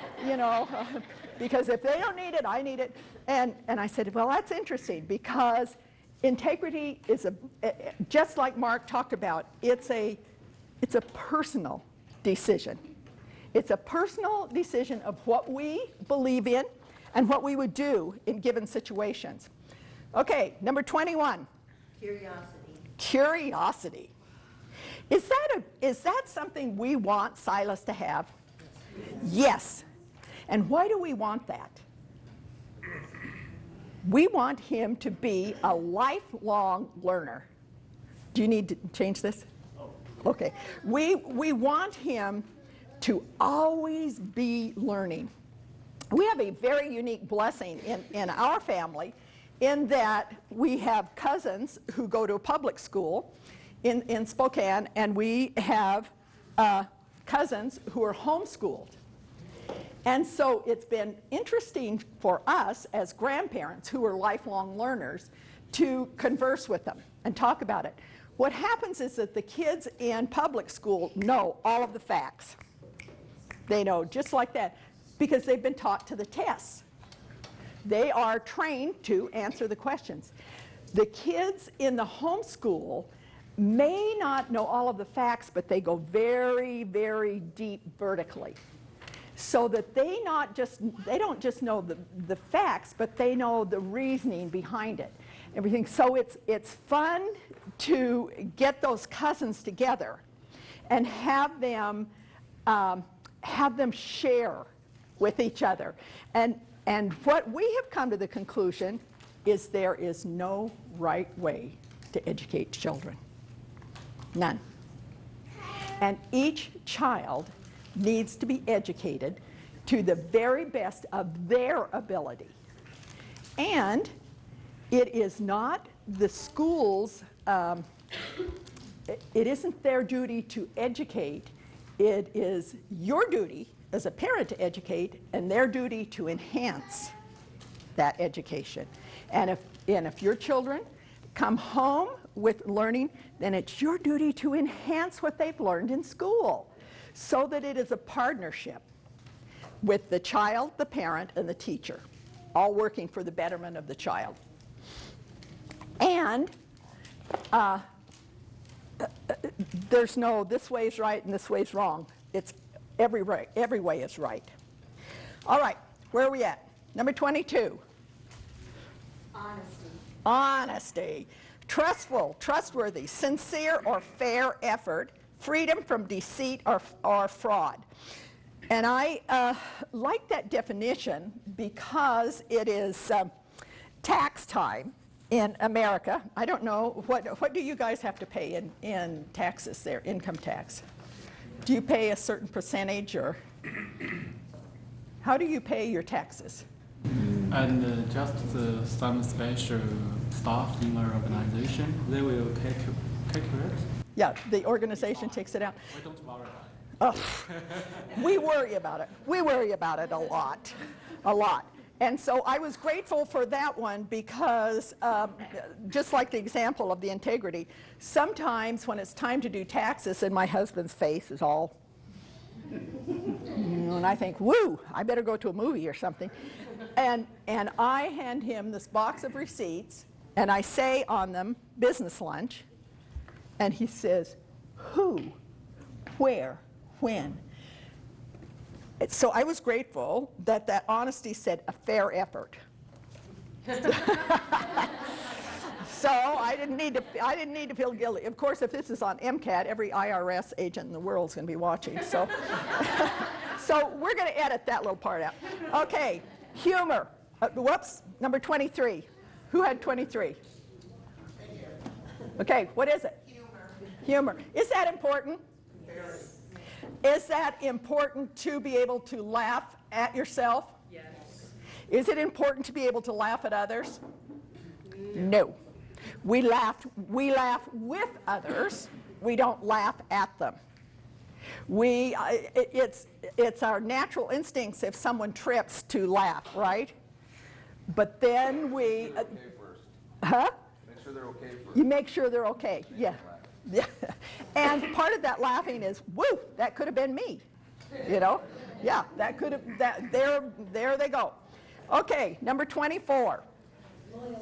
because if they don't need it, I need it. And I said, well, that's interesting, because integrity is just like Mark talked about, it's a personal decision. It's a personal decision of what we believe in and what we would do in given situations. Okay, number 21. Curiosity. Is that something we want Silas to have? Yes. And why do we want that? We want him to be a lifelong learner. Do you need to change this? Okay. We want him to always be learning. We have a very unique blessing in our family in that we have cousins who go to a public school in Spokane, and we have cousins who are homeschooled. And so it's been interesting for us as grandparents who are lifelong learners to converse with them and talk about it. What happens is that the kids in public school know all of the facts. They know just like that because they've been taught to the tests. They are trained to answer the questions. The kids in the homeschool may not know all of the facts, but they go very, very deep vertically. So that they don't just know the facts, but they know the reasoning behind it. Everything. So it's fun to get those cousins together and have them share with each other. And what we have come to the conclusion is there is no right way to educate children. None. And each child needs to be educated to the very best of their ability. And it is not the school's, it isn't their duty to educate, it is your duty as a parent to educate and their duty to enhance that education. And if your children come home with learning, then it's your duty to enhance what they've learned in school, so that it is a partnership with the child, the parent, and the teacher, all working for the betterment of the child. And there's no this way is right and this way is wrong. It's every way is right. All right, where are we at? Number 22. Honesty. Honesty. Trustful, trustworthy, sincere or fair effort, freedom from deceit or fraud. And I like that definition because it is tax time in America. I don't know, what do you guys have to pay in taxes there, income tax? Do you pay a certain percentage, or how do you pay your taxes? And just some special staff in our organization, they will calculate. Yeah, the organization takes it out. We don't worry about it. Oh, we worry about it. We worry about it a lot, a lot. And so I was grateful for that one because just like the example of the integrity, sometimes when it's time to do taxes and my husband's face is all, and I think, woo, I better go to a movie or something. And I hand him this box of receipts and I say on them, business lunch, and he says, who, where, when? So I was grateful that that honesty said a fair effort. So I didn't need to feel guilty. Of course, if this is on MCAT, every IRS agent in the world is going to be watching. So, so we're going to edit that little part out. Okay, humor. Whoops, number 23. Who had 23? Okay, what is it? Humor. Is that important? Is that important to be able to laugh at yourself? Yes. Is it important to be able to laugh at others? No. We laugh with others. We don't laugh at them. It's our natural instincts if someone trips to laugh, right? But then we... okay first. Huh? Make sure they're okay first. You make sure they're okay, yeah. Yeah. And part of that laughing is, woo, that could have been me. You know? Yeah, that could have, there they go. Okay, number 24. Loyalty.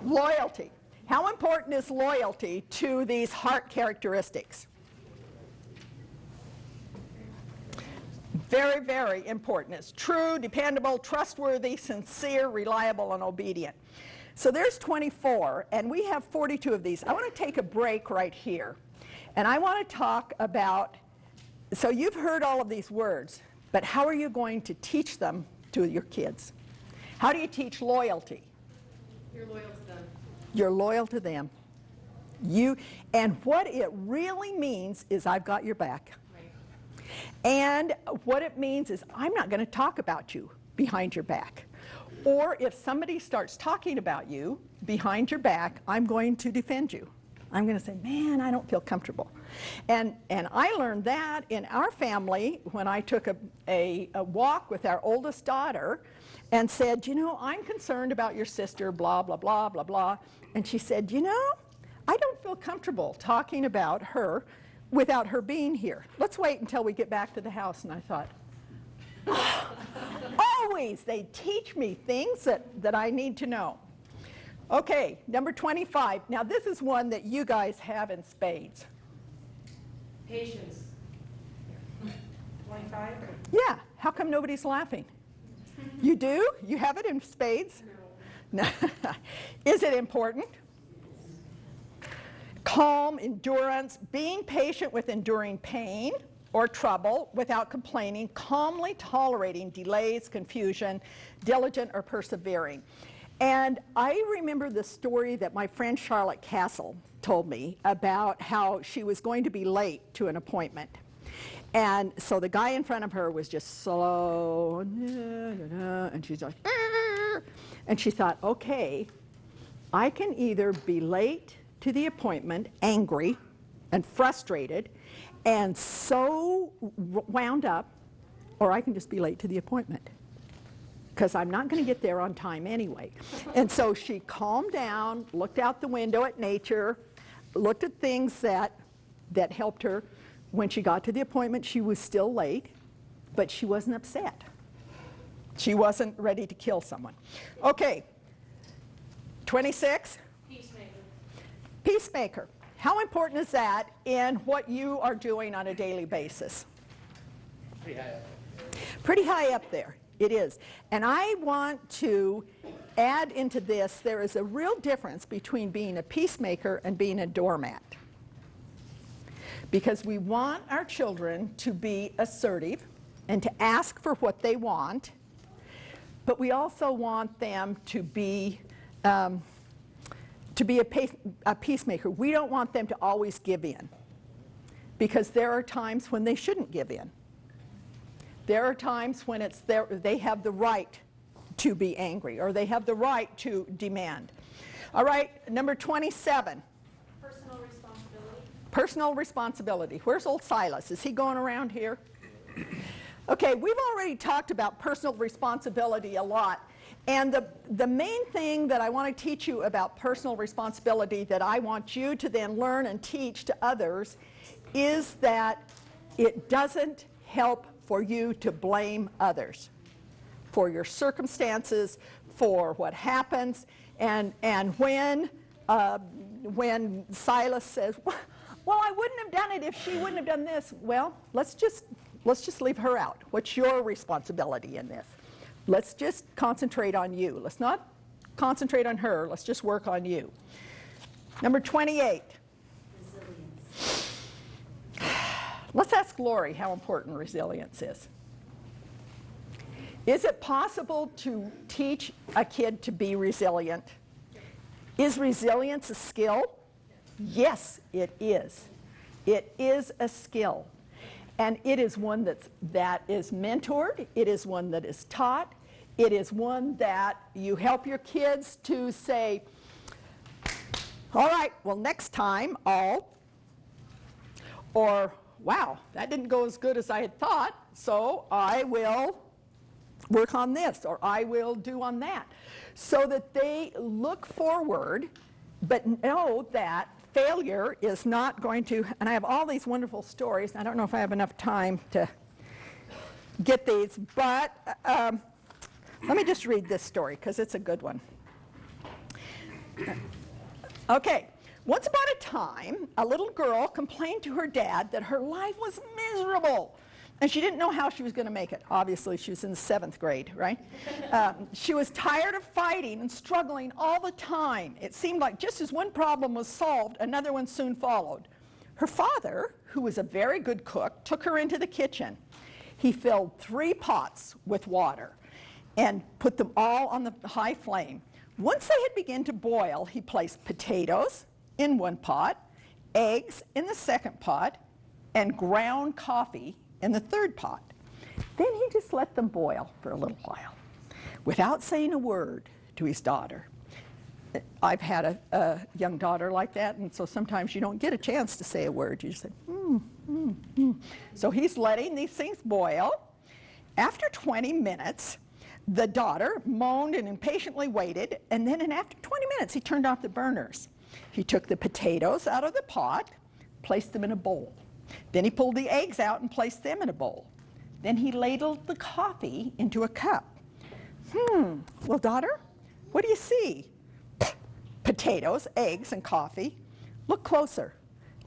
Loyalty. How important is loyalty to these heart characteristics? Very, very important. It's true, dependable, trustworthy, sincere, reliable, and obedient. So there's 24, and we have 42 of these. I want to take a break right here, and I want to talk about, so you've heard all of these words, but how are you going to teach them to your kids? How do you teach loyalty? You're loyal to them. You're loyal to them. And what it really means is I've got your back. Right. And what it means is I'm not going to talk about you behind your back. Or if somebody starts talking about you behind your back, I'm going to defend you. I'm going to say, man, I don't feel comfortable. And I learned that in our family when I took a walk with our oldest daughter and said, you know, I'm concerned about your sister, blah, blah, blah, blah, blah. And she said, you know, I don't feel comfortable talking about her without her being here. Let's wait until we get back to the house. And I thought, always they teach me things that I need to know. Okay, number 25. Now this is one that you guys have in spades. Patience. 25? Yeah, how come nobody's laughing? You do? You have it in spades? No. Is it important? Calm, endurance, being patient with enduring pain or trouble without complaining, calmly tolerating delays, confusion, diligent or persevering. And I remember the story that my friend Charlotte Castle told me about how she was going to be late to an appointment. And so the guy in front of her was just slow, and she's like, and she thought, okay, I can either be late to the appointment, angry and frustrated, and so wound up, or I can just be late to the appointment, because I'm not going to get there on time anyway. And so she calmed down, looked out the window at nature, looked at things that helped her. When she got to the appointment, she was still late, but she wasn't upset. She wasn't ready to kill someone. Okay, 26. Peacemaker. Peacemaker. How important is that in what you are doing on a daily basis? Pretty high up. Pretty high up there. It is. And I want to add into this, there is a real difference between being a peacemaker and being a doormat. Because we want our children to be assertive and to ask for what they want, but we also want them to be a peacemaker. We don't want them to always give in, because there are times when they shouldn't give in. There are times when they have the right to be angry, or they have the right to demand. All right, number 27. Personal responsibility. Personal responsibility. Where's old Silas? Is he going around here? Okay, we've already talked about personal responsibility a lot. And the main thing that I want to teach you about personal responsibility that I want you to then learn and teach to others is that it doesn't help for you to blame others for your circumstances, for what happens. And when Silas says, well, I wouldn't have done it if she wouldn't have done this. Well, let's just leave her out. What's your responsibility in this? Let's just concentrate on you. Let's not concentrate on her. Let's just work on you. Number 28. Resilience. Let's ask Lori how important resilience is. Is it possible to teach a kid to be resilient? Is resilience a skill? Yes, it is. It is a skill. And it is one that is mentored. It is one that is taught. It is one that you help your kids to say, all right, well, next time or wow, that didn't go as good as I had thought, so I will work on this, or I will do on that. So that they look forward, but know that failure is not going to, and I have all these wonderful stories. I don't know if I have enough time to get these, but let me just read this story because it's a good one. Okay, once upon a time, a little girl complained to her dad that her life was miserable, and she didn't know how she was going to make it. Obviously, she was in the 7th grade, right? She was tired of fighting and struggling all the time. It seemed like just as one problem was solved, another one soon followed. Her father, who was a very good cook, took her into the kitchen. He filled 3 pots with water, and put them all on the high flame. Once they had begun to boil, he placed potatoes in one pot, eggs in the second pot, and ground coffee in the third pot. Then he just let them boil for a little while without saying a word to his daughter. I've had a young daughter like that, and so sometimes you don't get a chance to say a word. You just say, So he's letting these things boil. After 20 minutes, the daughter moaned and impatiently waited, and then after 20 minutes, he turned off the burners. He took the potatoes out of the pot, placed them in a bowl. Then he pulled the eggs out and placed them in a bowl. Then he ladled the coffee into a cup. Well, daughter, what do you see? Potatoes, eggs, and coffee. Look closer.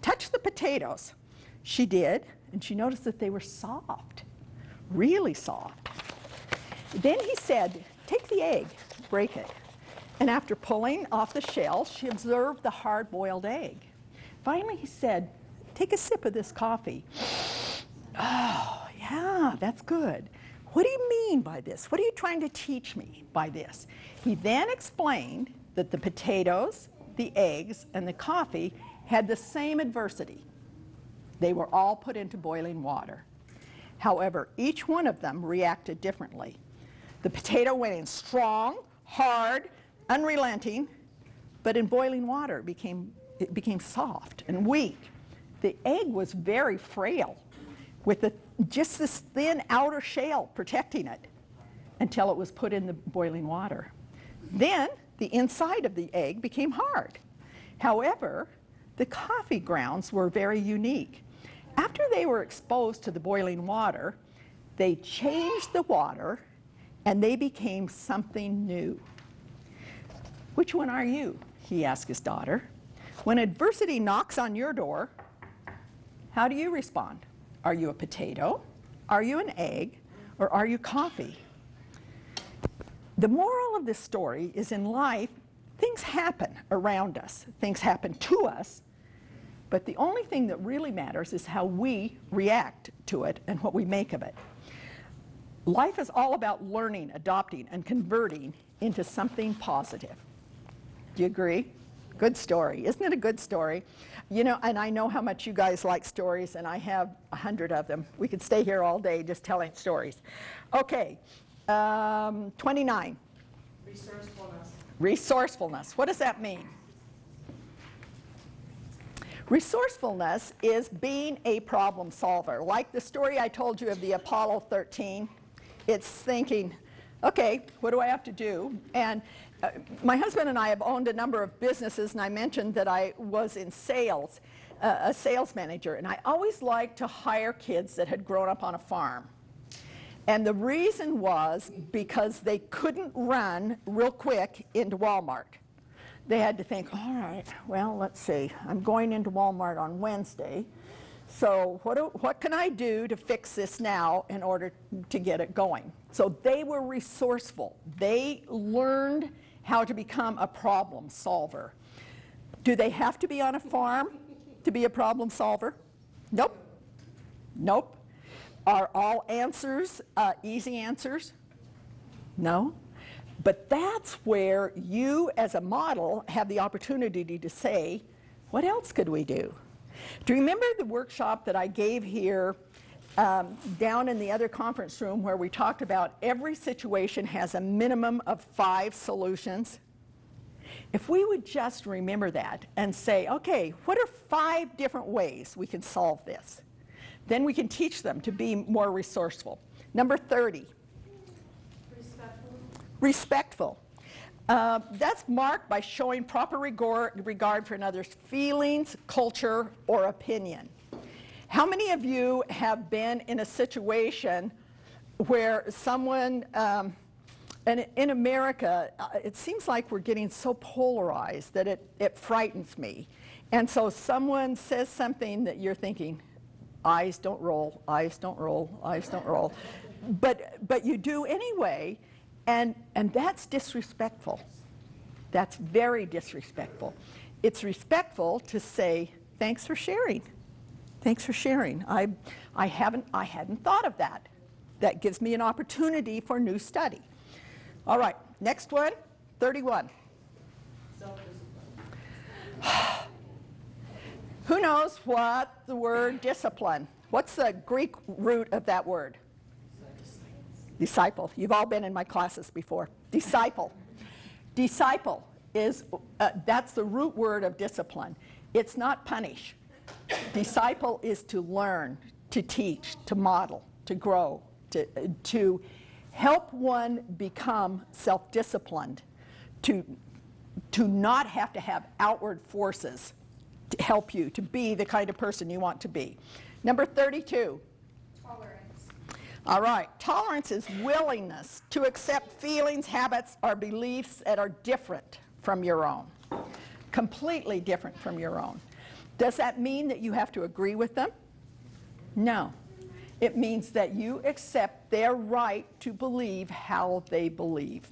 Touch the potatoes. She did, and she noticed that they were soft, really soft. Then he said, take the egg, break it. And after pulling off the shell, she observed the hard-boiled egg. Finally, he said, take a sip of this coffee. Oh, yeah, that's good. What do you mean by this? What are you trying to teach me by this? He then explained that the potatoes, the eggs, and the coffee had the same adversity. They were all put into boiling water. However, each one of them reacted differently. The potato went in strong, hard, unrelenting, but in boiling water it became soft and weak. The egg was very frail, with just this thin outer shell protecting it until it was put in the boiling water. Then the inside of the egg became hard. However, the coffee grounds were very unique. After they were exposed to the boiling water, they changed the water and they became something new. Which one are you? He asked his daughter. When adversity knocks on your door, how do you respond? Are you a potato? Are you an egg? Or are you coffee? The moral of this story is in life, things happen around us. Things happen to us. But the only thing that really matters is how we react to it and what we make of it. Life is all about learning, adopting, and converting into something positive. Do you agree? Good story. Isn't it a good story? You know, and I know how much you guys like stories, and I have 100 of them. We could stay here all day just telling stories. Okay, 29. Resourcefulness. Resourcefulness. What does that mean? Resourcefulness is being a problem solver. Like the story I told you of the Apollo 13, it's thinking, okay, what do I have to do? And my husband and I have owned a number of businesses, and I mentioned that I was in sales, a sales manager, and I always liked to hire kids that had grown up on a farm. And the reason was because they couldn't run real quick into Walmart. They had to think, all right, well, let's see, I'm going into Walmart on Wednesday, so what can I do to fix this now in order to get it going? So they were resourceful. They learned how to become a problem solver. Do they have to be on a farm to be a problem solver? Nope. Nope. Are all answers easy answers? No. But that's where you, as a model, have the opportunity to say, what else could we do? Do you remember the workshop that I gave here down in the other conference room where we talked about every situation has a minimum of 5 solutions? If we would just remember that and say, okay, what are 5 different ways we can solve this? Then we can teach them to be more resourceful. Number 30. Respectful. That's marked by showing proper regard for another's feelings, culture, or opinion. How many of you have been in a situation where someone, and in America, it seems like we're getting so polarized that it frightens me. And so someone says something that you're thinking, eyes don't roll, eyes don't roll, eyes don't roll. But you do anyway. And that's disrespectful. That's very disrespectful. It's respectful to say, thanks for sharing. Thanks for sharing. I hadn't thought of that. That gives me an opportunity for new study. All right, next one, 31. Who knows what the word discipline? What's the Greek root of that word? Disciple. You've all been in my classes before. Disciple. Disciple is, that's the root word of discipline. It's not punish. Disciple is to learn, to teach, to model, to grow, to help one become self-disciplined, to not have to have outward forces to help you to be the kind of person you want to be. Number 32. Tolerance. All right, tolerance is willingness to accept feelings, habits, or beliefs that are different from your own, completely different from your own. Does that mean that you have to agree with them? No. It means that you accept their right to believe how they believe.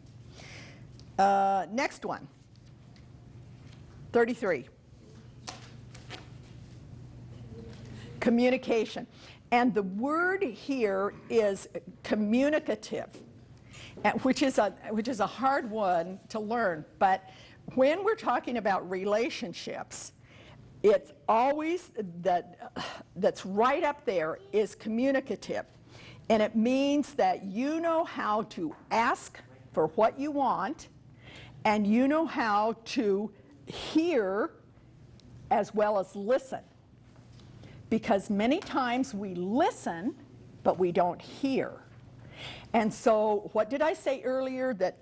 Next one, 33. Communication. And the word here is communicative, which is a hard one to learn. But when we're talking about relationships, it's always that's right up there is communicative. And it means that you know how to ask for what you want, and you know how to hear as well as listen. Because many times we listen, but we don't hear. And so what did I say earlier? That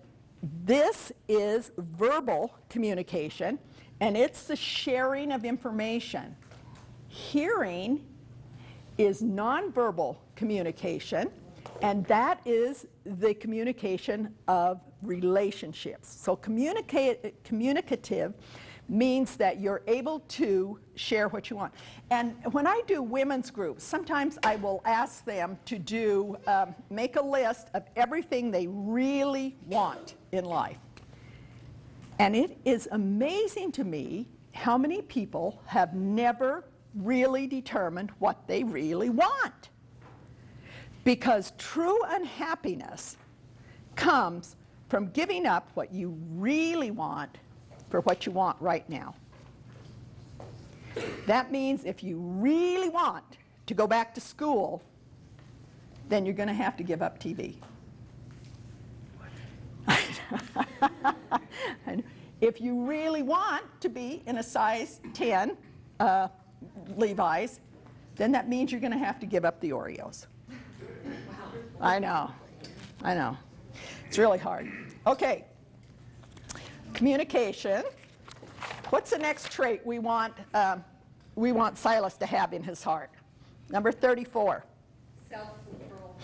this is verbal communication, and it's the sharing of information. Hearing is nonverbal communication, and that is the communication of relationships. So communicative means that you're able to share what you want. And when I do women's groups, sometimes I will ask them to do, make a list of everything they really want in life. And it is amazing to me how many people have never really determined what they really want. Because true unhappiness comes from giving up what you really want for what you want right now. That means if you really want to go back to school, then you're going to have to give up TV. If you really want to be in a size 10 Levi's, then that means you're going to have to give up the Oreos. I know. It's really hard. Okay. Communication. What's the next trait we want Silas to have in his heart? Number 34. Self-control.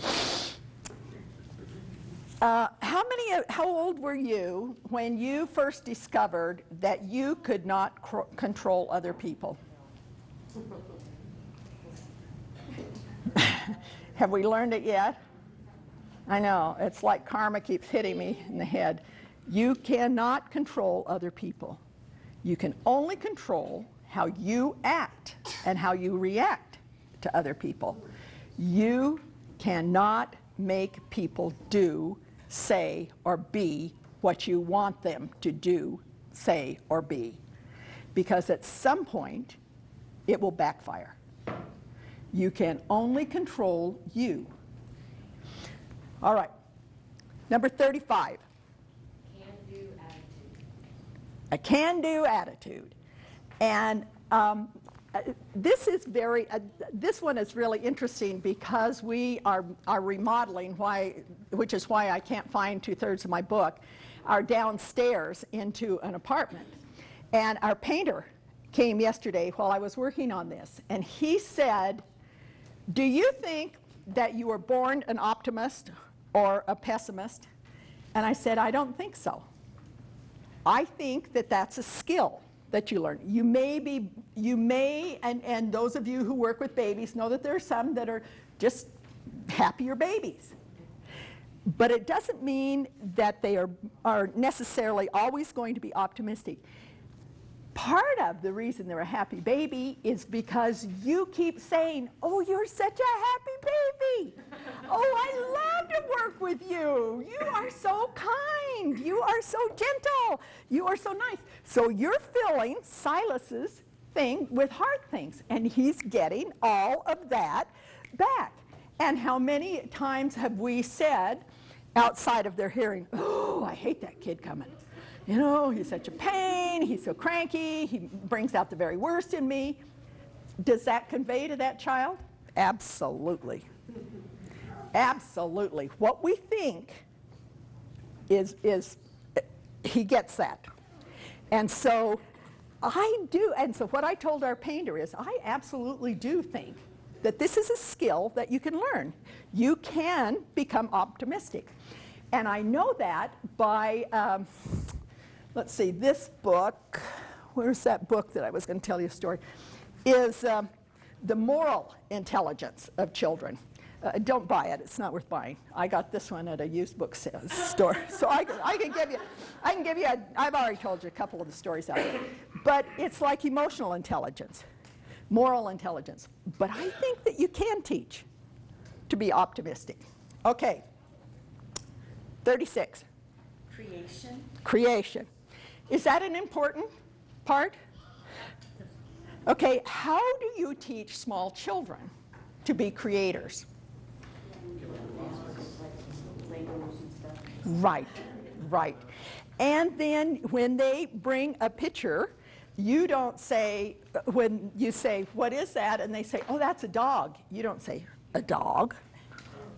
How old were you when you first discovered that you could not control other people? Have we learned it yet? I know, it's like karma keeps hitting me in the head. You cannot control other people. You can only control how you act and how you react to other people. You cannot make people do, say, or be what you want them to do, say, or be. Because at some point, it will backfire. You can only control you. All right. Number 35. Can-do attitude. A can-do attitude. And this one is really interesting because we are remodeling, which is why I can't find 2/3 of my book, are downstairs into an apartment. And our painter came yesterday while I was working on this, and he said, "Do you think that you were born an optimist or a pessimist?" And I said, "I don't think so. I think that that's a skill that you learn. You may, and those of you who work with babies know that there are some that are just happier babies. But it doesn't mean that they are necessarily always going to be optimistic. Part of the reason they're a happy baby is because you keep saying, oh, you're such a happy baby. Oh, I love to work with you. You are so kind. You are so gentle. You are so nice. So you're filling Silas's thing with hard things, and he's getting all of that back. And how many times have we said, outside of their hearing, oh, I hate that kid coming. You know, he's such a pain, he's so cranky, he brings out the very worst in me. Does that convey to that child? Absolutely. Absolutely. What we think is he gets that. And so I do, and so what I told our painter is, I absolutely do think that this is a skill that you can learn. You can become optimistic. And I know that by, let's see, this book, where's that book that I was going to tell you a story, is The Moral Intelligence of Children. Don't buy it, it's not worth buying. I got this one at a used book store. So I can give you, I've already told you a couple of the stories out there. But it's like emotional intelligence, moral intelligence. But I think that you can teach to be optimistic. Okay, 36. Creation. Creation. Is that an important part? Okay, how do you teach small children to be creators? Right, right. And then when they bring a picture, you don't say, when you say, what is that? And they say, oh, that's a dog. You don't say, a dog?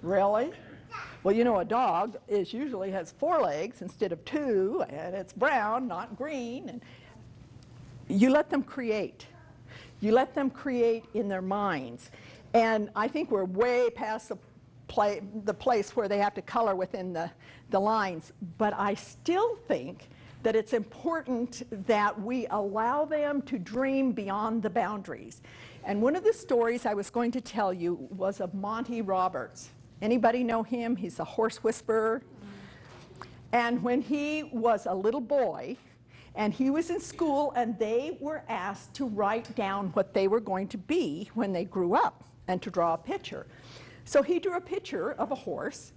Really? Well, you know, a dog usually has 4 legs instead of 2, and it's brown, not green. And you let them create. You let them create in their minds. And I think we're way past the place where they have to color within the lines. But I still think that it's important that we allow them to dream beyond the boundaries. And one of the stories I was going to tell you was of Monty Roberts. Anybody know him? He's a horse whisperer. And when he was a little boy, and he was in school, and they were asked to write down what they were going to be when they grew up, and to draw a picture. So he drew a picture of a horse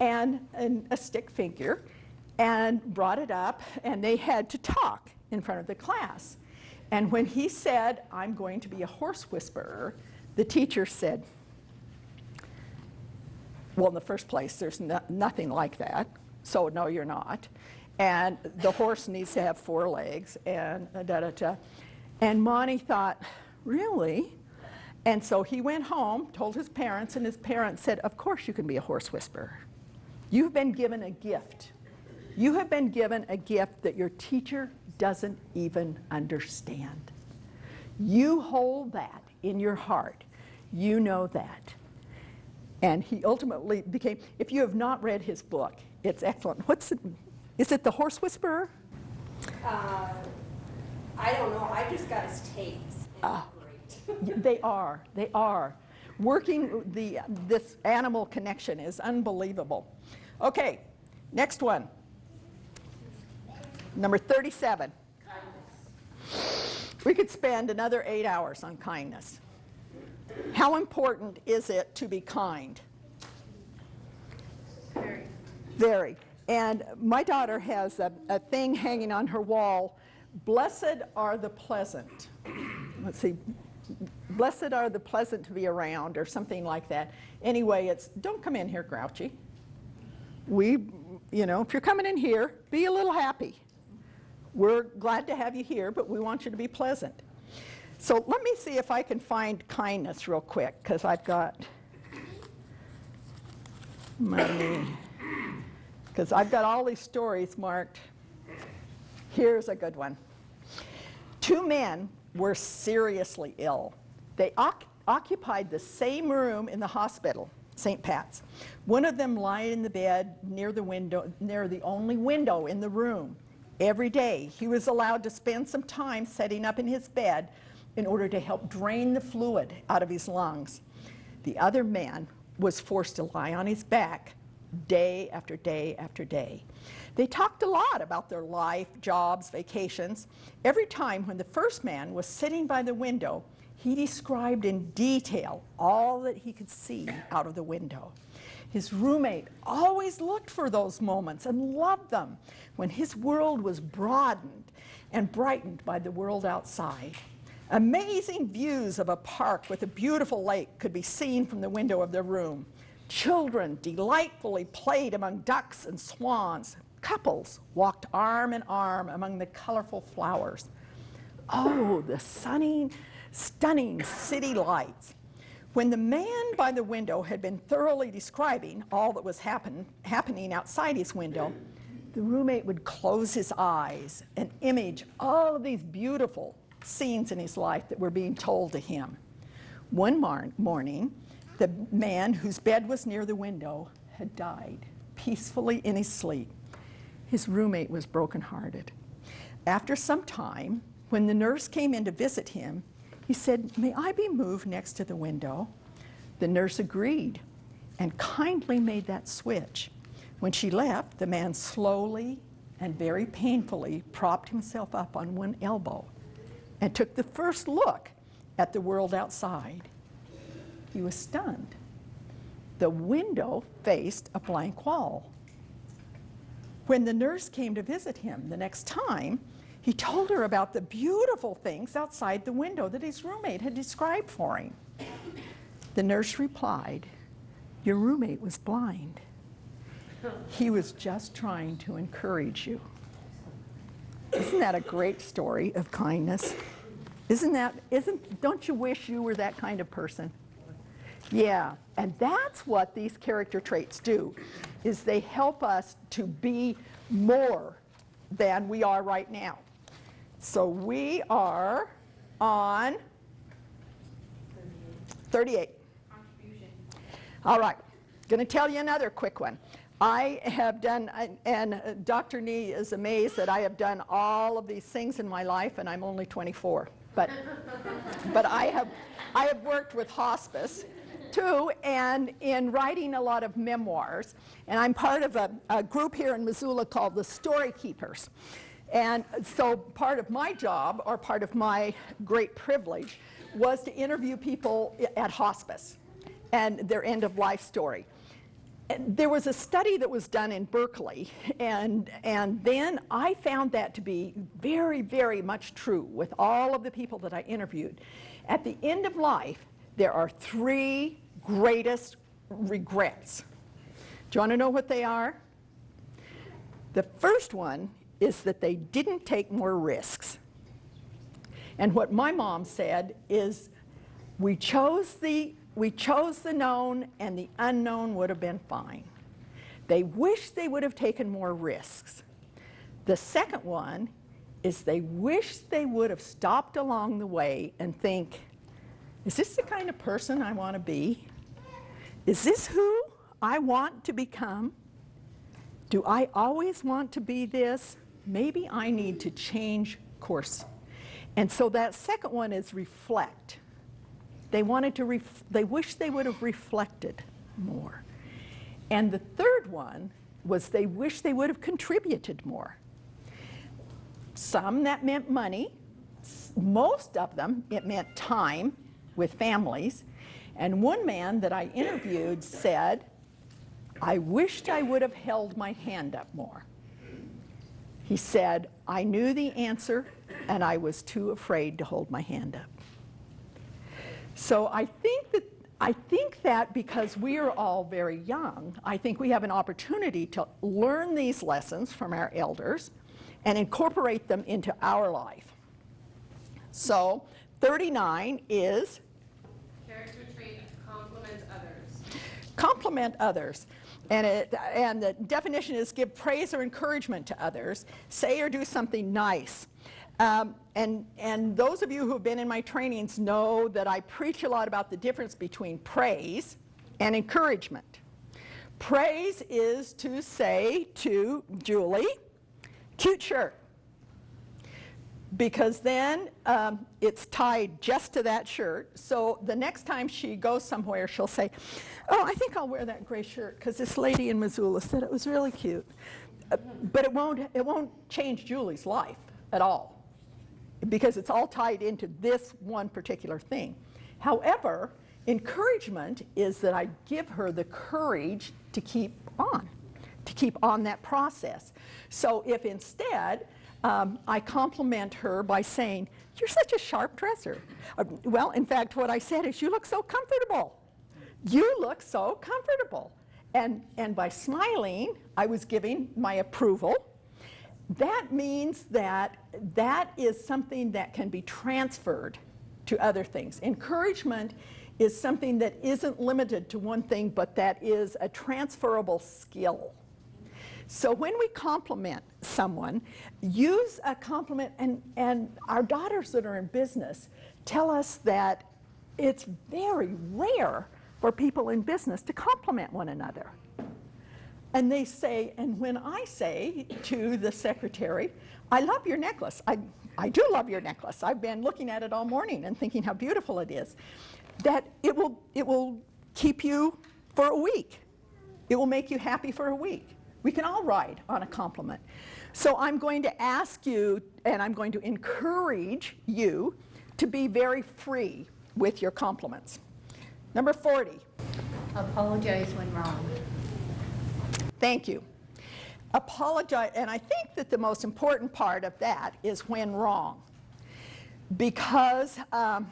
and a stick figure, and brought it up, and they had to talk in front of the class. And when he said, I'm going to be a horse whisperer, the teacher said, well, in the first place, there's nothing like that, so no, you're not. And the horse needs to have 4 legs, and da-da-da. And Monty thought, really? And so he went home, told his parents, and his parents said, of course you can be a horse whisperer. You've been given a gift. You have been given a gift that your teacher doesn't even understand. You hold that in your heart. You know that. And he ultimately became, if you have not read his book, it's excellent. Is it The Horse Whisperer? I don't know. I just got his tapes. Great. They are. Working this animal connection is unbelievable. Okay, next one. Number 37. We could spend another 8 hours on kindness. How important is it to be kind? Very. Very. And my daughter has a thing hanging on her wall, blessed are the pleasant. Let's see, blessed are the pleasant to be around, or something like that. Anyway, it's don't come in here grouchy. If you're coming in here, be a little happy. We're glad to have you here, but we want you to be pleasant. So let me see if I can find kindness real quick, because I've got all these stories marked. Here's a good one. 2 men were seriously ill. They occupied the same room in the hospital, St. Pat's. One of them lying in the bed near the only window in the room. Every day, he was allowed to spend some time setting up in his bed in order to help drain the fluid out of his lungs. The other man was forced to lie on his back day after day after day. They talked a lot about their life, jobs, vacations. Every time when the first man was sitting by the window, he described in detail all that he could see out of the window. His roommate always looked for those moments and loved them when his world was broadened and brightened by the world outside. Amazing views of a park with a beautiful lake could be seen from the window of their room. Children delightfully played among ducks and swans. Couples walked arm in arm among the colorful flowers. Oh, the stunning city lights. When the man by the window had been thoroughly describing all that was happening outside his window, the roommate would close his eyes and image all of these beautiful scenes in his life that were being told to him. One morning, the man whose bed was near the window had died peacefully in his sleep. His roommate was brokenhearted. After some time, when the nurse came in to visit him, he said, "May I be moved next to the window?" The nurse agreed and kindly made that switch. When she left, the man slowly and very painfully propped himself up on one elbow and took the first look at the world outside. He was stunned. The window faced a blank wall. When the nurse came to visit him the next time, he told her about the beautiful things outside the window that his roommate had described for him. The nurse replied, "Your roommate was blind. He was just trying to encourage you." Isn't that a great story of kindness? Don't you wish you were that kind of person? Yeah, and that's what these character traits do, is they help us to be more than we are right now. So we are on 38. All right, going to tell you another quick one. I have done, and Dr. Nee is amazed that I have done all of these things in my life, and I'm only 24. But I have worked with hospice too, and in writing a lot of memoirs. And I'm part of a group here in Missoula called the Story Keepers. And so part of my job, or part of my great privilege, was to interview people at hospice and their end-of-life story. And there was a study that was done in Berkeley, and then I found that to be very, very much true with all of the people that I interviewed. At the end of life, there are 3 greatest regrets. Do you want to know what they are? The first one is that they didn't take more risks. And what my mom said is, we chose the known, and the unknown would have been fine. They wish they would have taken more risks. The second one is they wish they would have stopped along the way and think, is this the kind of person I want to be? Is this who I want to become? Do I always want to be this? Maybe I need to change course. And so that second one is reflect. They wish they would have reflected more. And the third one was they wish they would have contributed more. Some that meant money. Most of them, it meant time with families. And one man that I interviewed said, "I wished I would have held my hand up more." He said, "I knew the answer, and I was too afraid to hold my hand up." So I think that because we are all very young, I think we have an opportunity to learn these lessons from our elders and incorporate them into our life. So 39 is Character trait, compliment others. Compliment others. And the definition is give praise or encouragement to others. Say or do something nice. And those of you who have been in my trainings know that I preach a lot about the difference between praise and encouragement. Praise is to say to Julie, "Cute shirt." because then it's tied just to that shirt. So the next time she goes somewhere, she'll say, oh, I think I'll wear that gray shirt because this lady in Missoula said it was really cute. But it won't change Julie's life at all, because it's all tied into this one particular thing. However, encouragement is that I give her the courage to keep on that process. So if instead I compliment her by saying, you're such a sharp dresser. Well, in fact, what I said is, you look so comfortable. You look so comfortable. And by smiling, I was giving my approval. That means that that is something that can be transferred to other things. Encouragement is something that isn't limited to one thing, but that is a transferable skill. So when we compliment someone, use a compliment, and our daughters that are in business tell us that it's very rare for people in business to compliment one another. And they say, and when I say to the secretary, I love your necklace. I do love your necklace. I've been looking at it all morning and thinking how beautiful it is. That it will keep you for a week. It will make you happy for a week. We can all ride on a compliment. So I'm going to ask you, and I'm going to encourage you to be very free with your compliments. Number 40. Apologize when wrong. Thank you. Apologize, and I think that the most important part of that is when wrong. Because, boy,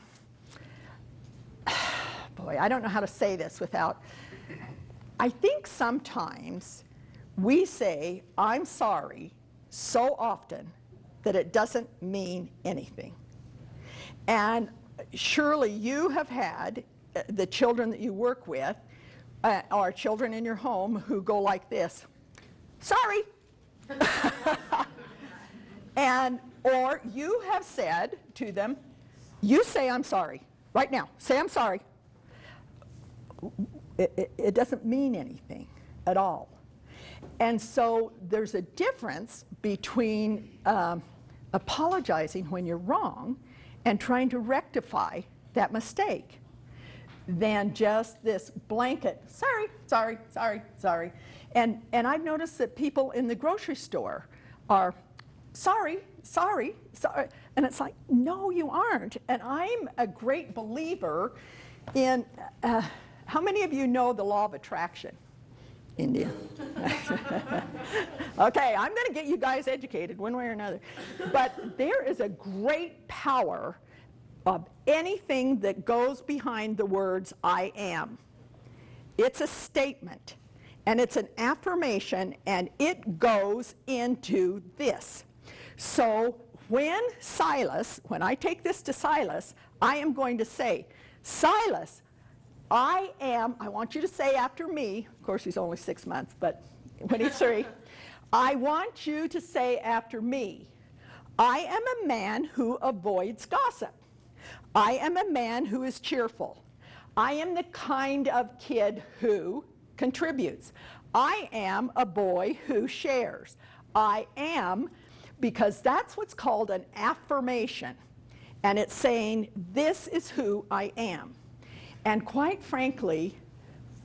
I don't know how to say this without, I think sometimes we say, I'm sorry, so often that it doesn't mean anything. And surely you have had the children that you work with, or children in your home who go like this, sorry. Or you have said to them, you say I'm sorry, right now, say I'm sorry. It doesn't mean anything at all. And so there's a difference between apologizing when you're wrong and trying to rectify that mistake than just this blanket, sorry, sorry, sorry, sorry. And I've noticed that people in the grocery store are sorry, sorry, sorry. And it's like, no, you aren't. And I'm a great believer in, how many of you know the law of attraction? India. Okay, I'm going to get you guys educated one way or another. But there is a great power of anything that goes behind the words I am. It's a statement, and it's an affirmation, and it goes into this. So when I take this to Silas, I am going to say, Silas, I want you to say after me, of course he's only 6 months, but when he's 3, I want you to say after me, I am a man who avoids gossip. I am a man who is cheerful. I am the kind of kid who contributes. I am a boy who shares. I am, because that's what's called an affirmation. And it's saying, this is who I am. And quite frankly,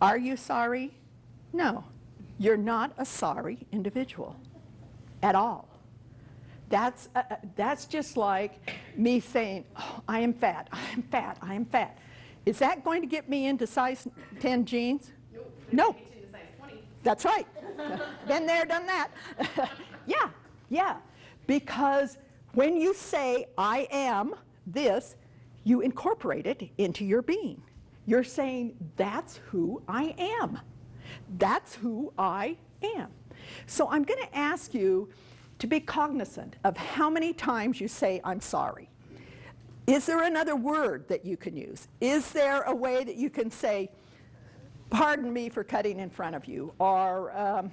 are you sorry? No, you're not a sorry individual at all. That's just like me saying, oh, I am fat, I am fat, I am fat. Is that going to get me into size 10 jeans? Nope. Get you into size 20. That's right. Been there, done that. Yeah. Because when you say, I am this, you incorporate it into your being. You're saying, that's who I am. That's who I am. So I'm going to ask you to be cognizant of how many times you say, I'm sorry. Is there another word that you can use? Is there a way that you can say, pardon me for cutting in front of you, or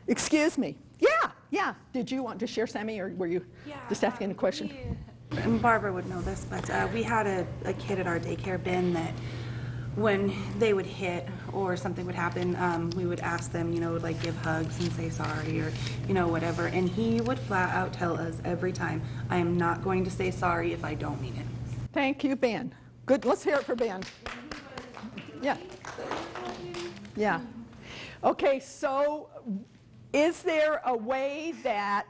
excuse me? Yeah. Did you want to share, Sammy, or were you just asking a question? And Barbara would know this, but we had a kid at our daycare bin that when they would hit or something would happen, we would ask them, like give hugs and say sorry or, whatever. And he would flat out tell us every time, I am not going to say sorry if I don't mean it. Thank you, Ben. Good, let's hear it for Ben. Yeah. Yeah. Okay, so is there a way that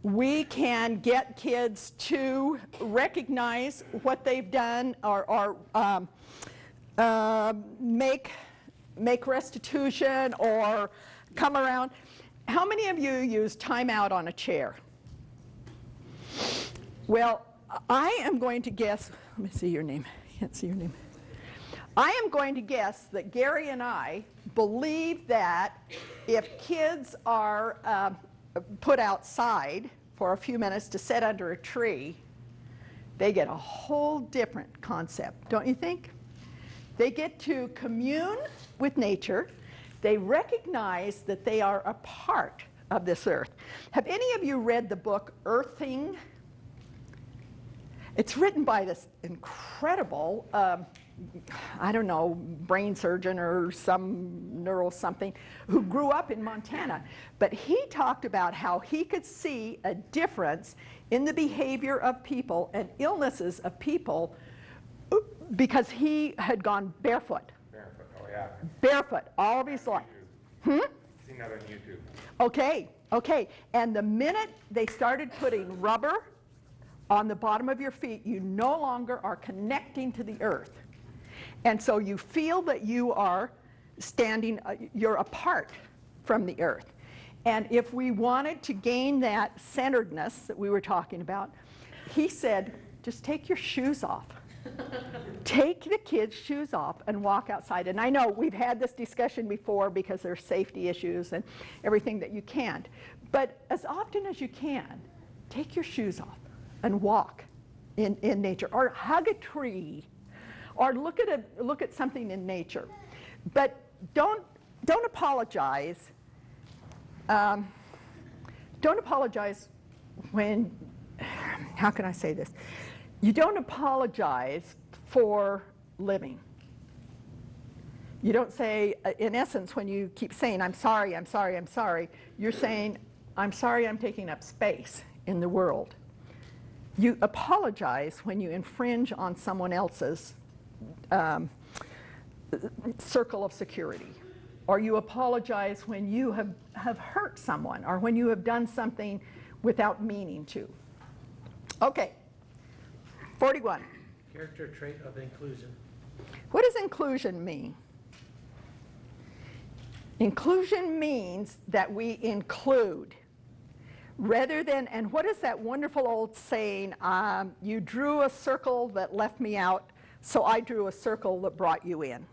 we can get kids to recognize what they've done or make restitution or come around? How many of you use timeout on a chair? Well, I am going to guess, let me see your name. I can't see your name. I am going to guess that Gary and I believe that if kids are put outside for a few minutes to sit under a tree, they get a whole different concept, don't you think? They get to commune with nature. They recognize that they are a part of this earth. Have any of you read the book Earthing? It's written by this incredible, I don't know, brain surgeon or some neural something who grew up in Montana. But he talked about how he could see a difference in the behavior of people and illnesses of people because he had gone barefoot. Barefoot, oh yeah. Barefoot all of his life. Seen that on YouTube. Okay. And the minute they started putting rubber on the bottom of your feet, you no longer are connecting to the earth. And so you feel that you are standing, you're apart from the earth. And if we wanted to gain that centeredness that we were talking about, he said, just take your shoes off. Take the kids' shoes off and walk outside. And I know we've had this discussion before because there's safety issues and everything that you can't. But as often as you can, take your shoes off and walk in nature, or hug a tree, or look at something in nature. But don't apologize. Don't apologize when, how can I say this? You don't apologize for living. You don't say, in essence, when you keep saying, I'm sorry, I'm sorry, I'm sorry, you're saying, I'm sorry I'm taking up space in the world. You apologize when you infringe on someone else's circle of security. Or you apologize when you have hurt someone or when you have done something without meaning to. Okay, 41. Character trait of inclusion. What does inclusion mean? Inclusion means that we include. Rather than, and what is that wonderful old saying, you drew a circle that left me out, so I drew a circle that brought you in.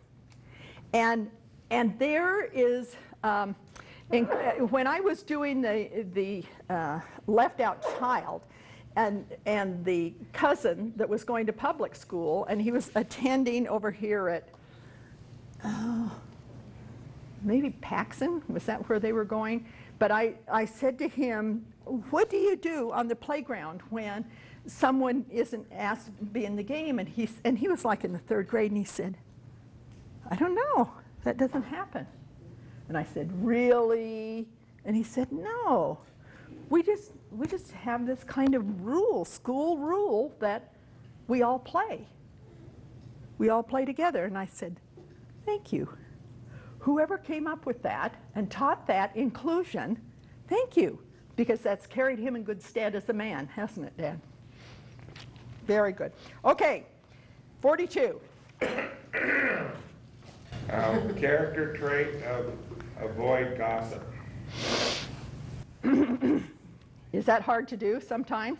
And there is, when I was doing the left out child, and the cousin that was going to public school, and he was attending over here at, maybe Paxson, was that where they were going? But I said to him, what do you do on the playground when someone isn't asked to be in the game? And he was like in the 3rd grade, and he said, I don't know, that doesn't happen. And I said, really? And he said, no, we just have this kind of rule, school rule, that we all play. We all play together. And I said, thank you. Whoever came up with that and taught that inclusion, thank you, because that's carried him in good stead as a man, hasn't it, Dad? Very good. Okay, 42. Character trait of avoid gossip. Is that hard to do sometimes?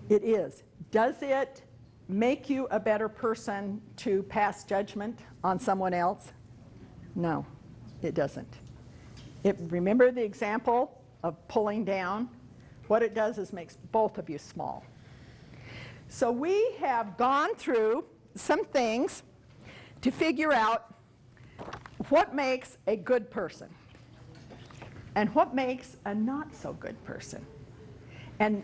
It is. Does it make you a better person to pass judgment on someone else? No, it doesn't. Remember the example of pulling down? What it does is makes both of you small. So we have gone through some things to figure out what makes a good person and what makes a not so good person. And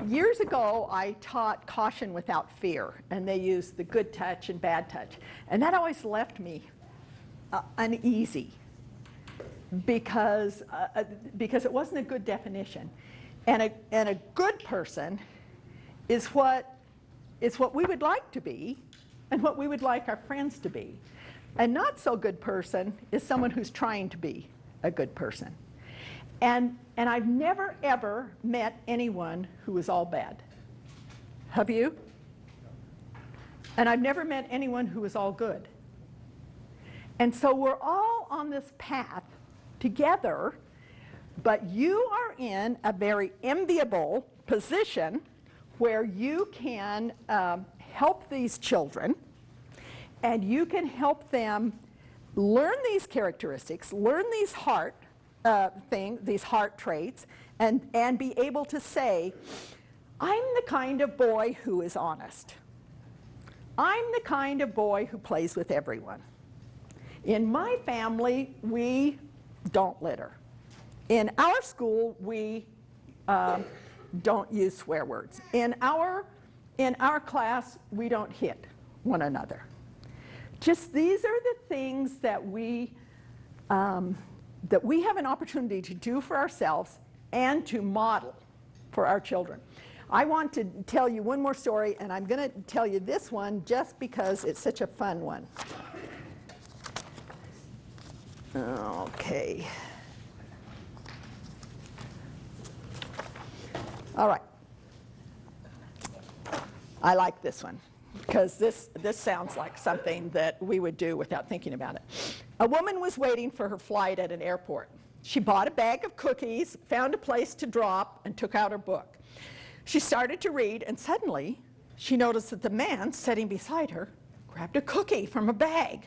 years ago, I taught caution without fear, and they used the good touch and bad touch. And that always left me uneasy because it wasn't a good definition. And a good person is what we would like to be and what we would like our friends to be. A not so good person is someone who's trying to be a good person. And I've never, ever met anyone who was all bad. Have you? And I've never met anyone who was all good. And so we're all on this path together, but you are in a very enviable position where you can help these children, and you can help them learn these characteristics, learn these heart these heart traits, and be able to say, I'm the kind of boy who is honest. I'm the kind of boy who plays with everyone. In my family, we don't litter. In our school, we don't use swear words. In our class, we don't hit one another. Just these are the things that we have an opportunity to do for ourselves and to model for our children. I want to tell you one more story, and I'm going to tell you this one just because it's such a fun one. Okay. All right. I like this one because this sounds like something that we would do without thinking about it. A woman was waiting for her flight at an airport. She bought a bag of cookies, found a place to drop, and took out her book. She started to read, and suddenly she noticed that the man sitting beside her grabbed a cookie from a bag.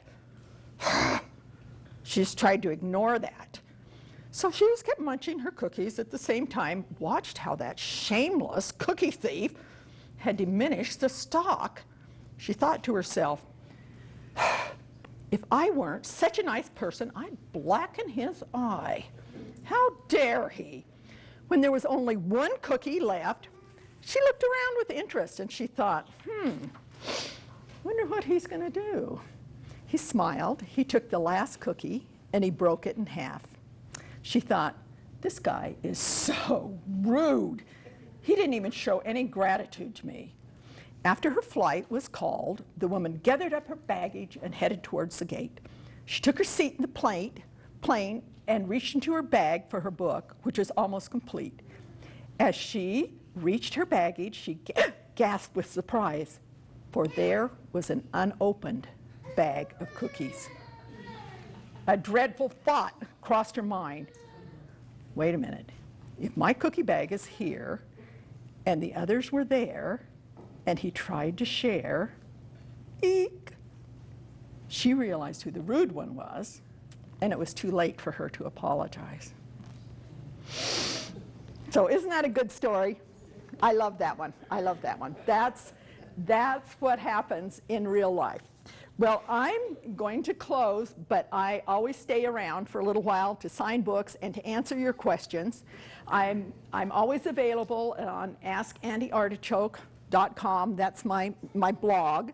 She just tried to ignore that. So she just kept munching her cookies at the same time, watched how that shameless cookie thief had diminished the stock. She thought to herself, if I weren't such a nice person, I'd blacken his eye. How dare he? When there was only one cookie left, she looked around with interest and she thought, wonder what he's going to do. He smiled, he took the last cookie, and he broke it in half. She thought, this guy is so rude. He didn't even show any gratitude to me. After her flight was called, the woman gathered up her baggage and headed towards the gate. She took her seat in the plane and reached into her bag for her book, which was almost complete. As she reached her baggage, she gasped with surprise, for there was an unopened bag of cookies. A dreadful thought crossed her mind. Wait a minute. If my cookie bag is here, and the others were there, and he tried to share, eek! She realized who the rude one was, and it was too late for her to apologize. So isn't that a good story? I love that one. I love that one. That's what happens in real life. Well, I'm going to close, but I always stay around for a little while to sign books and to answer your questions. I'm always available on askandyartichoke.com. That's my blog,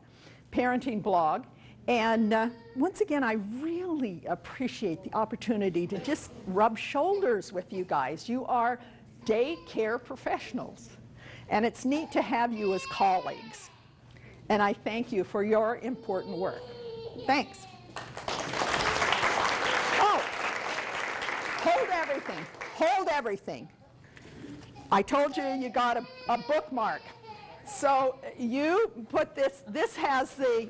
parenting blog. And once again, I really appreciate the opportunity to just rub shoulders with you guys. You are daycare professionals, and it's neat to have you as colleagues. And I thank you for your important work. Thanks. Oh, hold everything. Hold everything. I told you you got a bookmark. So you put this has the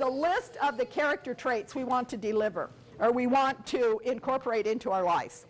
list of the character traits we want to deliver, or we want to incorporate into our lives.